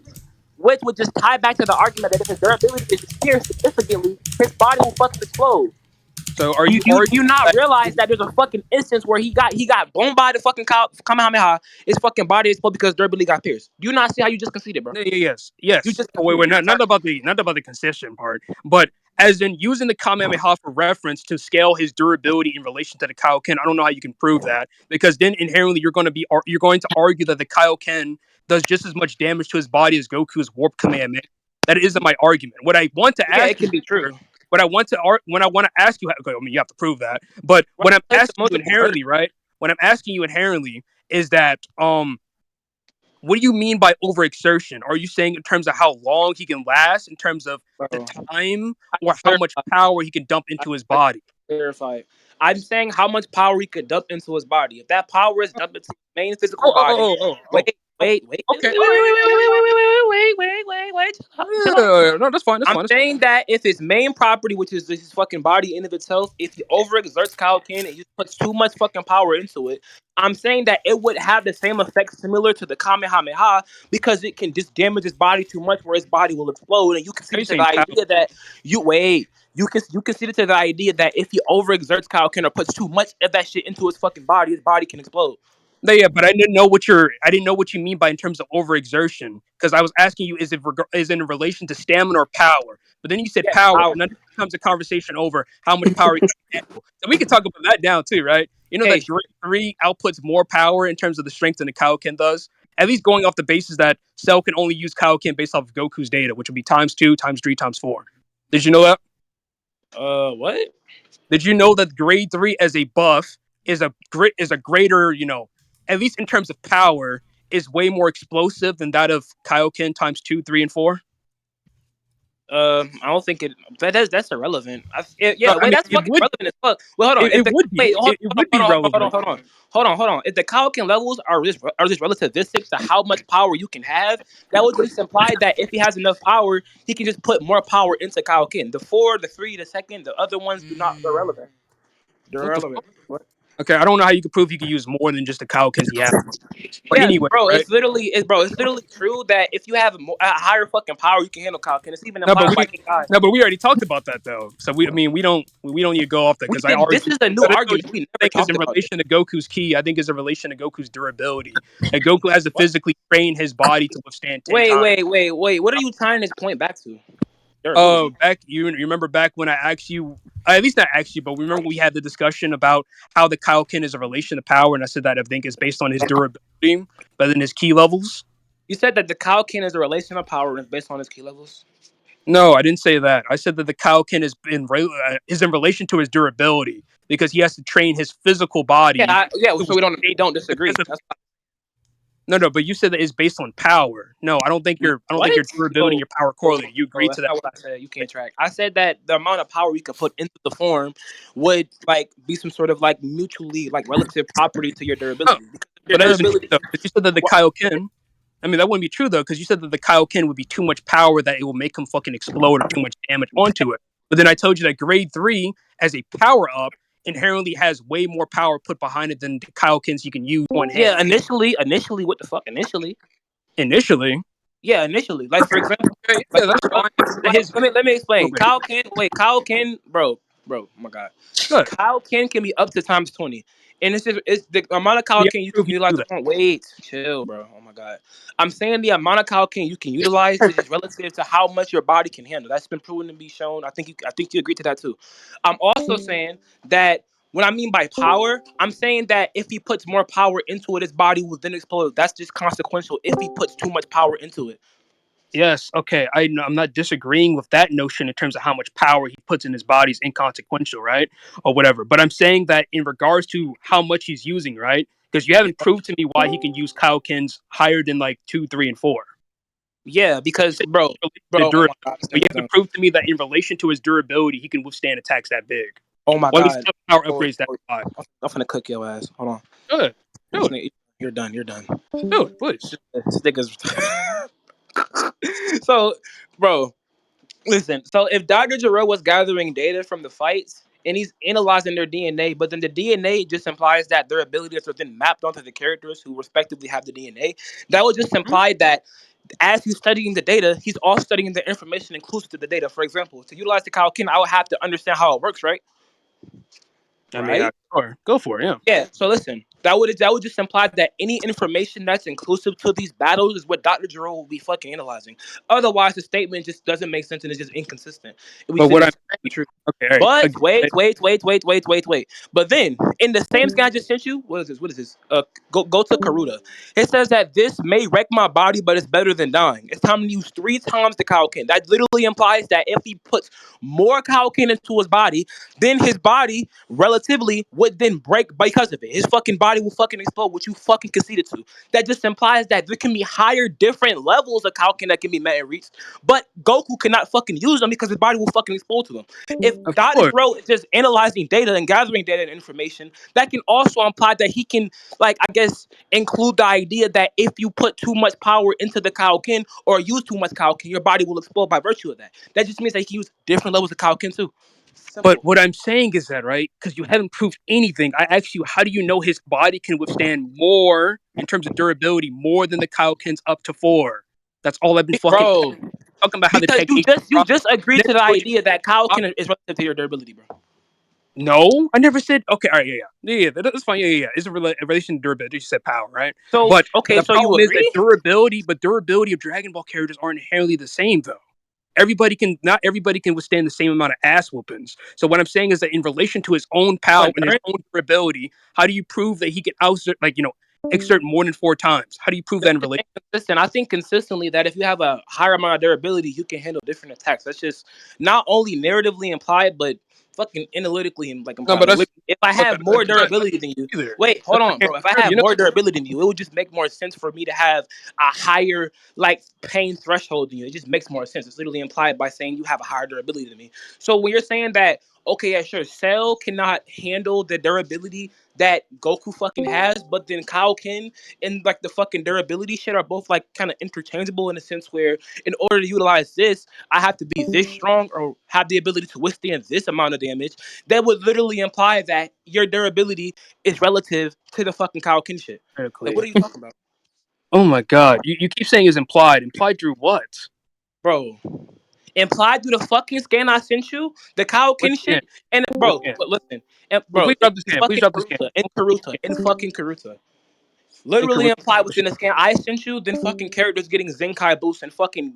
Which would just tie back to the argument that if his durability is pierced significantly, his body will fucking explode.
So, are
You
you
you
arguing
you not
that?
realize that there's a fucking instance where he got blown by the fucking Kamehameha. His fucking body exploded because durability got pierced. Do you not see how you just conceded, bro?
Yes,
You
yes.
just
Oh, wait,
conceded.
wait. Not about the concession part, but as in using the Kamehameha for reference to scale his durability in relation to the Kaioken. I don't know how you can prove that because then inherently you're going to argue that the Kaioken does just as much damage to his body as Goku's Warp Kamehameha. That isn't my argument. What I want to
Yeah, it
ask you,
can be
however,
true.
when I want to ask you, okay, I mean, you have to prove that. But
Right,
what I'm
place the
asking you
multiple versions.
inherently, right? What I'm asking you inherently is that what do you mean by overexertion? Are you saying in terms of how long he can last, in terms of the
Bro,
time,
I
or how much
clarify.
power he can dump
I,
into his
I
body?
clarify. I'm saying how much power he could dump into his body. If that power is dumped into his main physical
Oh, oh,
body,
oh, oh, oh,
wait,
oh.
wait, wait, wait, wait,
Okay.
wait,
All right.
wait, wait, wait, wait, wait, wait, wait, wait, wait, wait. Chill out.
Yeah, no, that's fine. That's
I'm
fine. That's fine.
saying that if his main property, which is his fucking body in of itself, if he overexerts Kaioken and he just puts too much fucking power into it, I'm saying that it would have the same effect similar to the Kamehameha because it can just damage his body too much where his body will explode. And you
Are you
conceded to the
saying power?
idea that you wait. You conceded to the idea that if he overexerts Kaioken or puts too much of that shit into his body can explode.
No, yeah, but I didn't know what you mean by in terms of overexertion because I was asking you is in relation to stamina or power, but then you said
Yeah,
power,
power.
and then it becomes a conversation over how much power he can handle. So we can talk about that now too, right? You know
Hey,
that Grade Three outputs more power in terms of the strength than the Kaioken does. At least going off the basis that Cell can only use Kaioken based off of Goku's data, which would be times two, times three, times four. Did you know that?
what?
Did you know that grade three as a buff is a greater, at least in terms of power, is way more explosive than that of Kaioken times two, three, and four?
I don't think that's irrelevant.
No,
Yeah,
I
wait,
mean
that's fucking relevant as fuck. Well, hold on.
it would be
Wait, hold
it
on,
would be
hold on, hold on,
relevant.
hold on, hold on. If the Kaioken levels are just relativistic to how much power you can have, that would just imply that if he has enough power, he can just put more power into Kaioken. The four, the three, the second, the other ones do not. They're relevant. They're
What the
relevant.
fuck?
What?
Okay, I don't know how you could prove he could use more than just the Kaokins he has. But
Yeah,
anyway,
bro,
right?
it's literally true that if you have a higher fucking power, you can handle Falcon. It's even
No, but
implied by
we
AI.
no, but we already talked about that though. So I mean, we don't need to go off that
We
because I
did. This
argued.
is a new
No, no, no,
argument.
you
We never
think is
talked
in
about this.
relation to Goku's ki. I think is in relation to Goku's durability. That Goku has to
What?
physically train his body to withstand 10 times.
Wait. What are you tying this point back to? Durability.
Back you remember back when I asked you, at least not asked you, but remember we had the discussion about how the Kaioken is a relation to power, and I said that I think it's based on his durability rather than his key levels.
You said that the Kaioken is a relation of power and it's based on its key levels.
No, I didn't say that. I said that the Kaioken is in relation to his durability because he has to train his physical body
Yeah.
to
So we don't
withstand
disagree.
excessive.
That's
No, no, but you said that it's based on power. No, I don't
what?
think your durability and
No,
your power
no,
correlated. You
no,
agreed to
that's
that.
not what I said. You can't track. I said that the amount of power we could put into the form would like be some sort of like mutually like relative property to your
No,
durability. Because if your
but that isn't true
durability,
though. Because you said that the
what?
Kaioken. I mean, that wouldn't be true though, because you said that the Kaioken would be too much power that it will make him fucking explode or too much damage onto it. But then I told you that grade 3 as a power up inherently has way more power put behind it than the Kaiokens you can use one hand.
Yeah, initially, what the fuck? Initially,
Initially,
yeah, initially. Like for example,
okay,
like
yeah, that's fine.
his. Let me
Oh,
explain.
wait,
Kyle Ken, bro. Oh my god,
good.
Kyle Ken can be up to times 20, and it's the amount of Kyle
We have
Ken
to
you can
prove you
utilize
can do
the
that.
phone. Wait, chill, bro. Oh my god, I'm saying the amount of Kyle Ken you can utilize is just relative to how much your body can handle. That's been proven to be shown. I think you agree to that too. I'm also saying that. What I mean by power, I'm saying that if he puts more power into it, his body will then explode. That's just consequential if he puts too much power into it.
Yes, okay. I'm not disagreeing with that notion in terms of how much power he puts in his body is inconsequential, right? Or whatever. But I'm saying that in regards to how much he's using, right? Because you haven't proved to me why he can use Kaioken's higher than like 2, 3, and 4.
Yeah, because
Say
bro,
in relation to
oh my
durability.
god, this
But you
nigga's
have to
done.
prove to me that in relation to his durability, he can withstand attacks that big.
Oh my
Or at least
god,
have power
oh,
upgrades that
oh,
high.
I'm finna cook your ass. Hold on,
Good.
this
Do it.
nigga, you're done. You're done.
Do it, please.
This nigga's. So, bro, listen. So if Dr. Jarrell was gathering data from the fights and he's analyzing their DNA, but then the DNA just implies that their abilities are then mapped onto the characters who respectively have the DNA, that would just
Mhm.
imply that as he's studying the data, he's also studying the information inclusive to the data. For example, to utilize the Kaioken, I would have to understand how it works, right?
I mean,
Right?
sure. Go for it, yeah.
Yeah. So listen, that would just imply that any information that's inclusive to these battles is what Dr. Jerome will be fucking analyzing. Otherwise, the statement just doesn't make sense and it's just inconsistent. We
But
sit
what
in
I'm
the truth.
okay, all right.
But
Again,
wait. But then in the same scan I just sent you, what is this? What is this? Go to Karuta. It says that this may wreck my body, but it's better than dying. It's time to use 3 times the Kaioken. That literally implies that if he puts more Kaioken into his body, then his body relatively would then break because of it. His fucking body will fucking explode, which you fucking conceded to. That just implies that there can be higher, different levels of Kaioken that can be met and reached, but Goku cannot fucking use them because his body will fucking explode to them. If
of
Dr.
course.
Gero is just analyzing data and gathering data and information, that can also imply that he can, like, I guess, include the idea that if you put too much power into the Kaioken or use too much Kaioken, your body will explode by virtue of that. That just means that he can use different levels of Kaioken too.
But
Simple.
what I'm saying is that, right? Because you haven't proved anything. I asked you, how do you know his body can withstand more in terms of durability, more than the Kaioken's up to 4? That's all I've been fucking
Bro,
talking about how the
because you
technique.
just you just agreed
Then
to the
what you
idea that Kaioken is relative to your durability, bro.
no, I never said. Okay, all right, that's fine. Yeah. It's a relation to durability. You said power, right?
So
But
okay,
the
so you
problem is that
agree?
durability of Dragon Ball characters aren't inherently the same, though. Not everybody can withstand the same amount of ass whoopings. So what I'm saying is that in relation to his own power and his
Endurance
own durability, how do you prove that he can exert more than 4 times? How do you prove
that's
that in
just
relation?
inconsistent. I think consistently that if you have a higher amount of durability, you can handle different attacks. That's just not only narratively implied, but fucking analytically like
No,
implied.
but
Like
that's
if I
but
have more
that's
durability than you,
either.
wait, hold
That's
on,
not
bro. If I
true,
have more durability than you, it would just make more sense for me to have a higher like pain threshold than you. It just makes more sense. It's literally implied by saying you have a higher durability than me. So when you're saying that, okay, yeah, sure, Cell cannot handle the durability that Goku fucking has, but then Kaioken and like the fucking durability shit are both like kind of interchangeable in a sense where in order to utilize this, I have to be this strong or have the ability to withstand this amount of damage. That would literally imply that your durability is relative to the fucking Kaioken shit. Like, what
Exactly.
are you talking about,
Oh my god. You keep saying is implied. Implied through what?
bro? Implied through the fucking scan I sent you, the
Which
Kaioken
scan?
shit, and
Which
bro,
scan?
listen, and
Please
bro,
drop the
in
scan. Please
fucking
drop the scan.
Karuta, in
Which
Karuta, in
scan?
fucking Karuta.
In
Literally
Korea.
implied within the scan I sent you, then fucking characters getting Zenkai boosts and fucking
Yeah,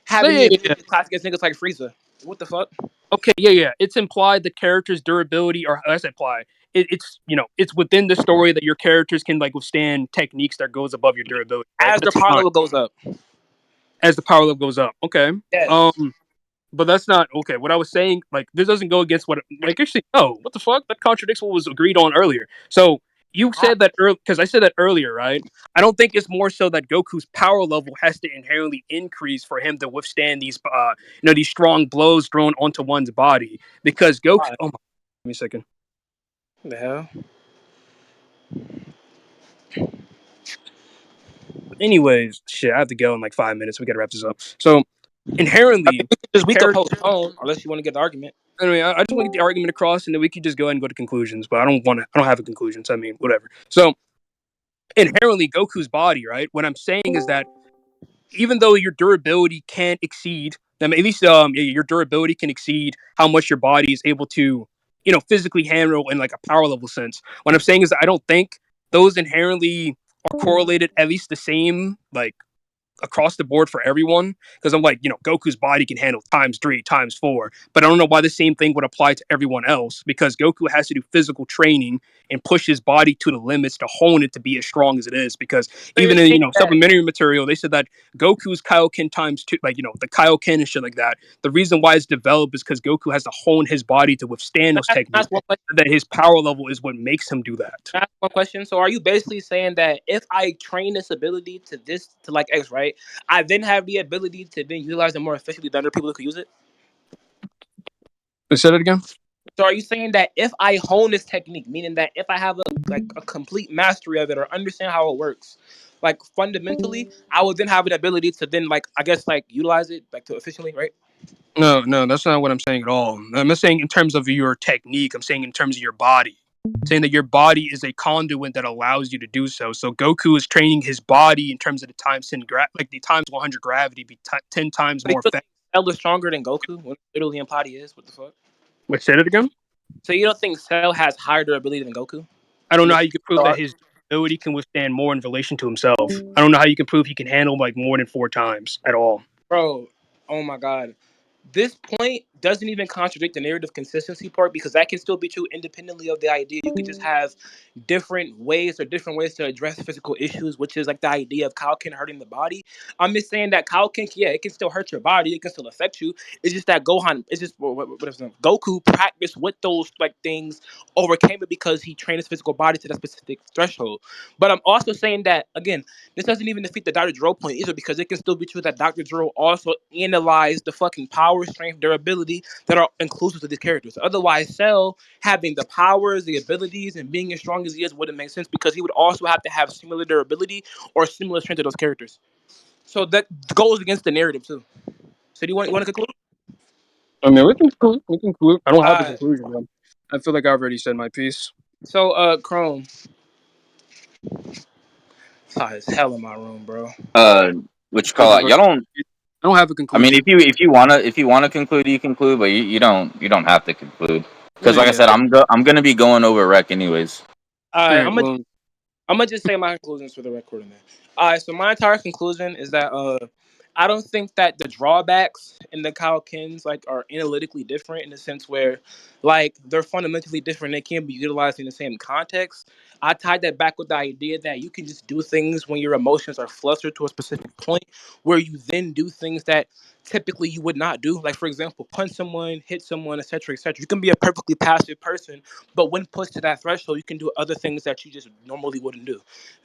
having the
yeah, yeah,
ability
yeah.
to class against niggas like Frieza. What the fuck?
Okay, yeah, yeah. It's implied the character's durability, or that's implied. It's it's within the story that your characters can like withstand techniques that goes above your durability, right?
As the
That's
power
fine
level goes up.
as the power level goes up. Okay.
Yes.
Um, but that's not okay. What I was saying, like, this doesn't go against what, like, actually, no. What the fuck? That contradicts what was agreed on earlier. So you
Ah,
said that earlier because I said that earlier, right? I don't think it's more so that Goku's power level has to inherently increase for him to withstand these, these strong blows thrown onto one's body. Because Goku,
why?
oh my, give me a second.
The hell?
Anyways, shit, I have to go in like 5 minutes. We gotta wrap this up. So
I mean,
inherently, the
we could
character.
postpone unless you want to get the argument.
Anyway, I just want to get the argument across, and then we could just go ahead and go to conclusions. But I don't want to. I don't have a conclusion. So I mean, whatever. So inherently, Goku's body, right? What I'm saying is that even though your durability can exceed, at least your durability can exceed how much your body is able to, physically handle in like a power level sense. What I'm saying is that I don't think those inherently are correlated at least the same, like across the board for everyone because I'm like, Goku's body can handle times three, times four, but I don't know why the same thing would apply to everyone else because Goku has to do physical training and push his body to the limits to hone it to be as strong as it is. Because
So you're
even in
saying that
supplementary material, they said that Goku's Kaioken times two, like the Kaioken and shit like that. The reason why it's developed is because Goku has to hone his body to withstand
can
those
I
techniques.
ask one question?
That his power level is what makes him do that.
Can I ask one question? So are you basically saying that if I train this ability to this to like X, right? I then have the ability to then utilize it more efficiently than other people who could use it?
Say that again.
So are you saying that if I hone this technique, meaning that if I have a complete mastery of it or understand how it works, like fundamentally, I will then have an ability to then like I guess like utilize it like to efficiently, right?
No, no, that's not what I'm saying at all. I'm not saying in terms of your technique. I'm saying in terms of your body. Saying that your body is a conduit that allows you to do so. So Goku is training his body in terms of the times 10 like the times 100 gravity be 10 times
So you
more
don't
effective.
think Cell is stronger than Goku when literally in body is? What the fuck?
Wait, say that again.
So you don't think Cell has higher durability than Goku
I don't
in
know
this
how you can prove that
arc?
his ability can withstand more in relation to himself. I don't know how you can prove he can handle like more than four times at all.
Bro, oh my god. This point doesn't even contradict the narrative consistency part because that can still be true independently of the idea. You could just have different ways to address physical issues, which is like the idea of Kaioken hurting the body. I'm just saying that Kaioken, yeah, it can still hurt your body, it can still affect you. It's just that it's just what is it? Goku practiced with those like things, overcame it because he trained his physical body to that specific threshold. But I'm also saying that again, this doesn't even defeat the Dr. Dro point either because it can still be true that Dr. Dro also analyzed the fucking power, strength, durability that are inclusive to these characters. Otherwise, Cell having the powers, the abilities, and being as strong as he is wouldn't make sense because he would also have to have similar durability or similar strength to those characters. So that goes against the narrative too. So do you want to conclude?
I mean, we can conclude. We can conclude. I don't have a
Uh,
conclusion, man. I feel like I already said my piece.
so Chrome, it's hot as hell in my room, bro.
What you
I
call it? Y'all don't.
don't have a
I mean, if
conclusion.
you wanna conclude, you conclude, but you don't have to conclude
Yeah,
because, like I
yeah.
said, I'm gonna be going over rec anyways.
All
All
right,
right. Well,
I'm gonna just say my conclusions for the record in there. All right, so my entire conclusion is that I don't think that the drawbacks in the Kaokins like are analytically different in the sense where like they're fundamentally different. They can be utilized in the same context. I tied that back with the idea that you can just do things when your emotions are flustered to a specific point, where you then do things that typically you would not do. Like for example, punch someone, hit someone, etc., etc. You can be a perfectly passive person, but when pushed to that threshold, you can do other things that you just normally wouldn't do.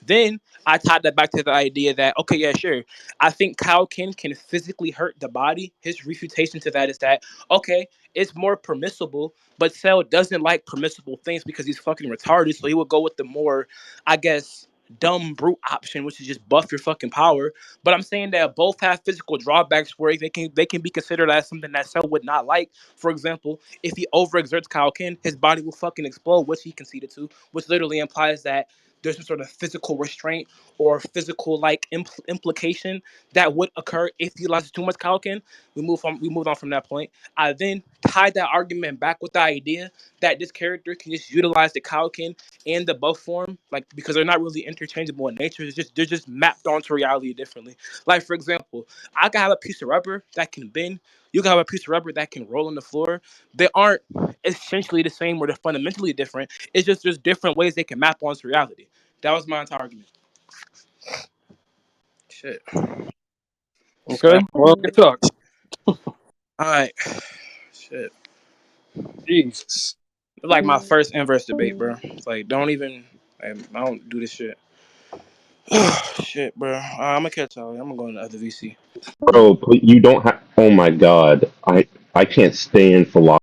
Then I tied that back to the idea that okay, yeah, sure. I think Kaoken can physically hurt the body. His refutation to that is that okay, it's more permissible, but Cell doesn't like permissible things because he's fucking retarded. So he would go with the more, I guess, dumb brute option, which is just buff your fucking power. But I'm saying that both have physical drawbacks where they can be considered as something that Cell would not like. For example, if he overexerts Kaoken, his body will fucking explode, which he conceded to, which literally implies that there's some sort of physical restraint or physical like implication that would occur if he utilizes too much Kaoken. We moved on from that point. I then tied that argument back with the idea that this character can just utilize the Kaoken and the buff form, like because they're not really interchangeable in nature. They're just mapped onto reality differently. Like for example, I can have a piece of rubber that can bend. You can have a piece of rubber that can roll on the floor. They aren't essentially the same or they're fundamentally different. It's just there's different ways they can map onto reality. That was my entire argument. Shit.
Okay.
Scrap.
Well, good talk.
All right. Shit.
Jeez.
It's like my first inverse debate, bro. It's like don't even. I don't do this shit. Shit, bro. I'm gonna catch y'all. I'm gonna go in the other VC.
Bro, you don't have. Oh my god, I can't stand philosophy.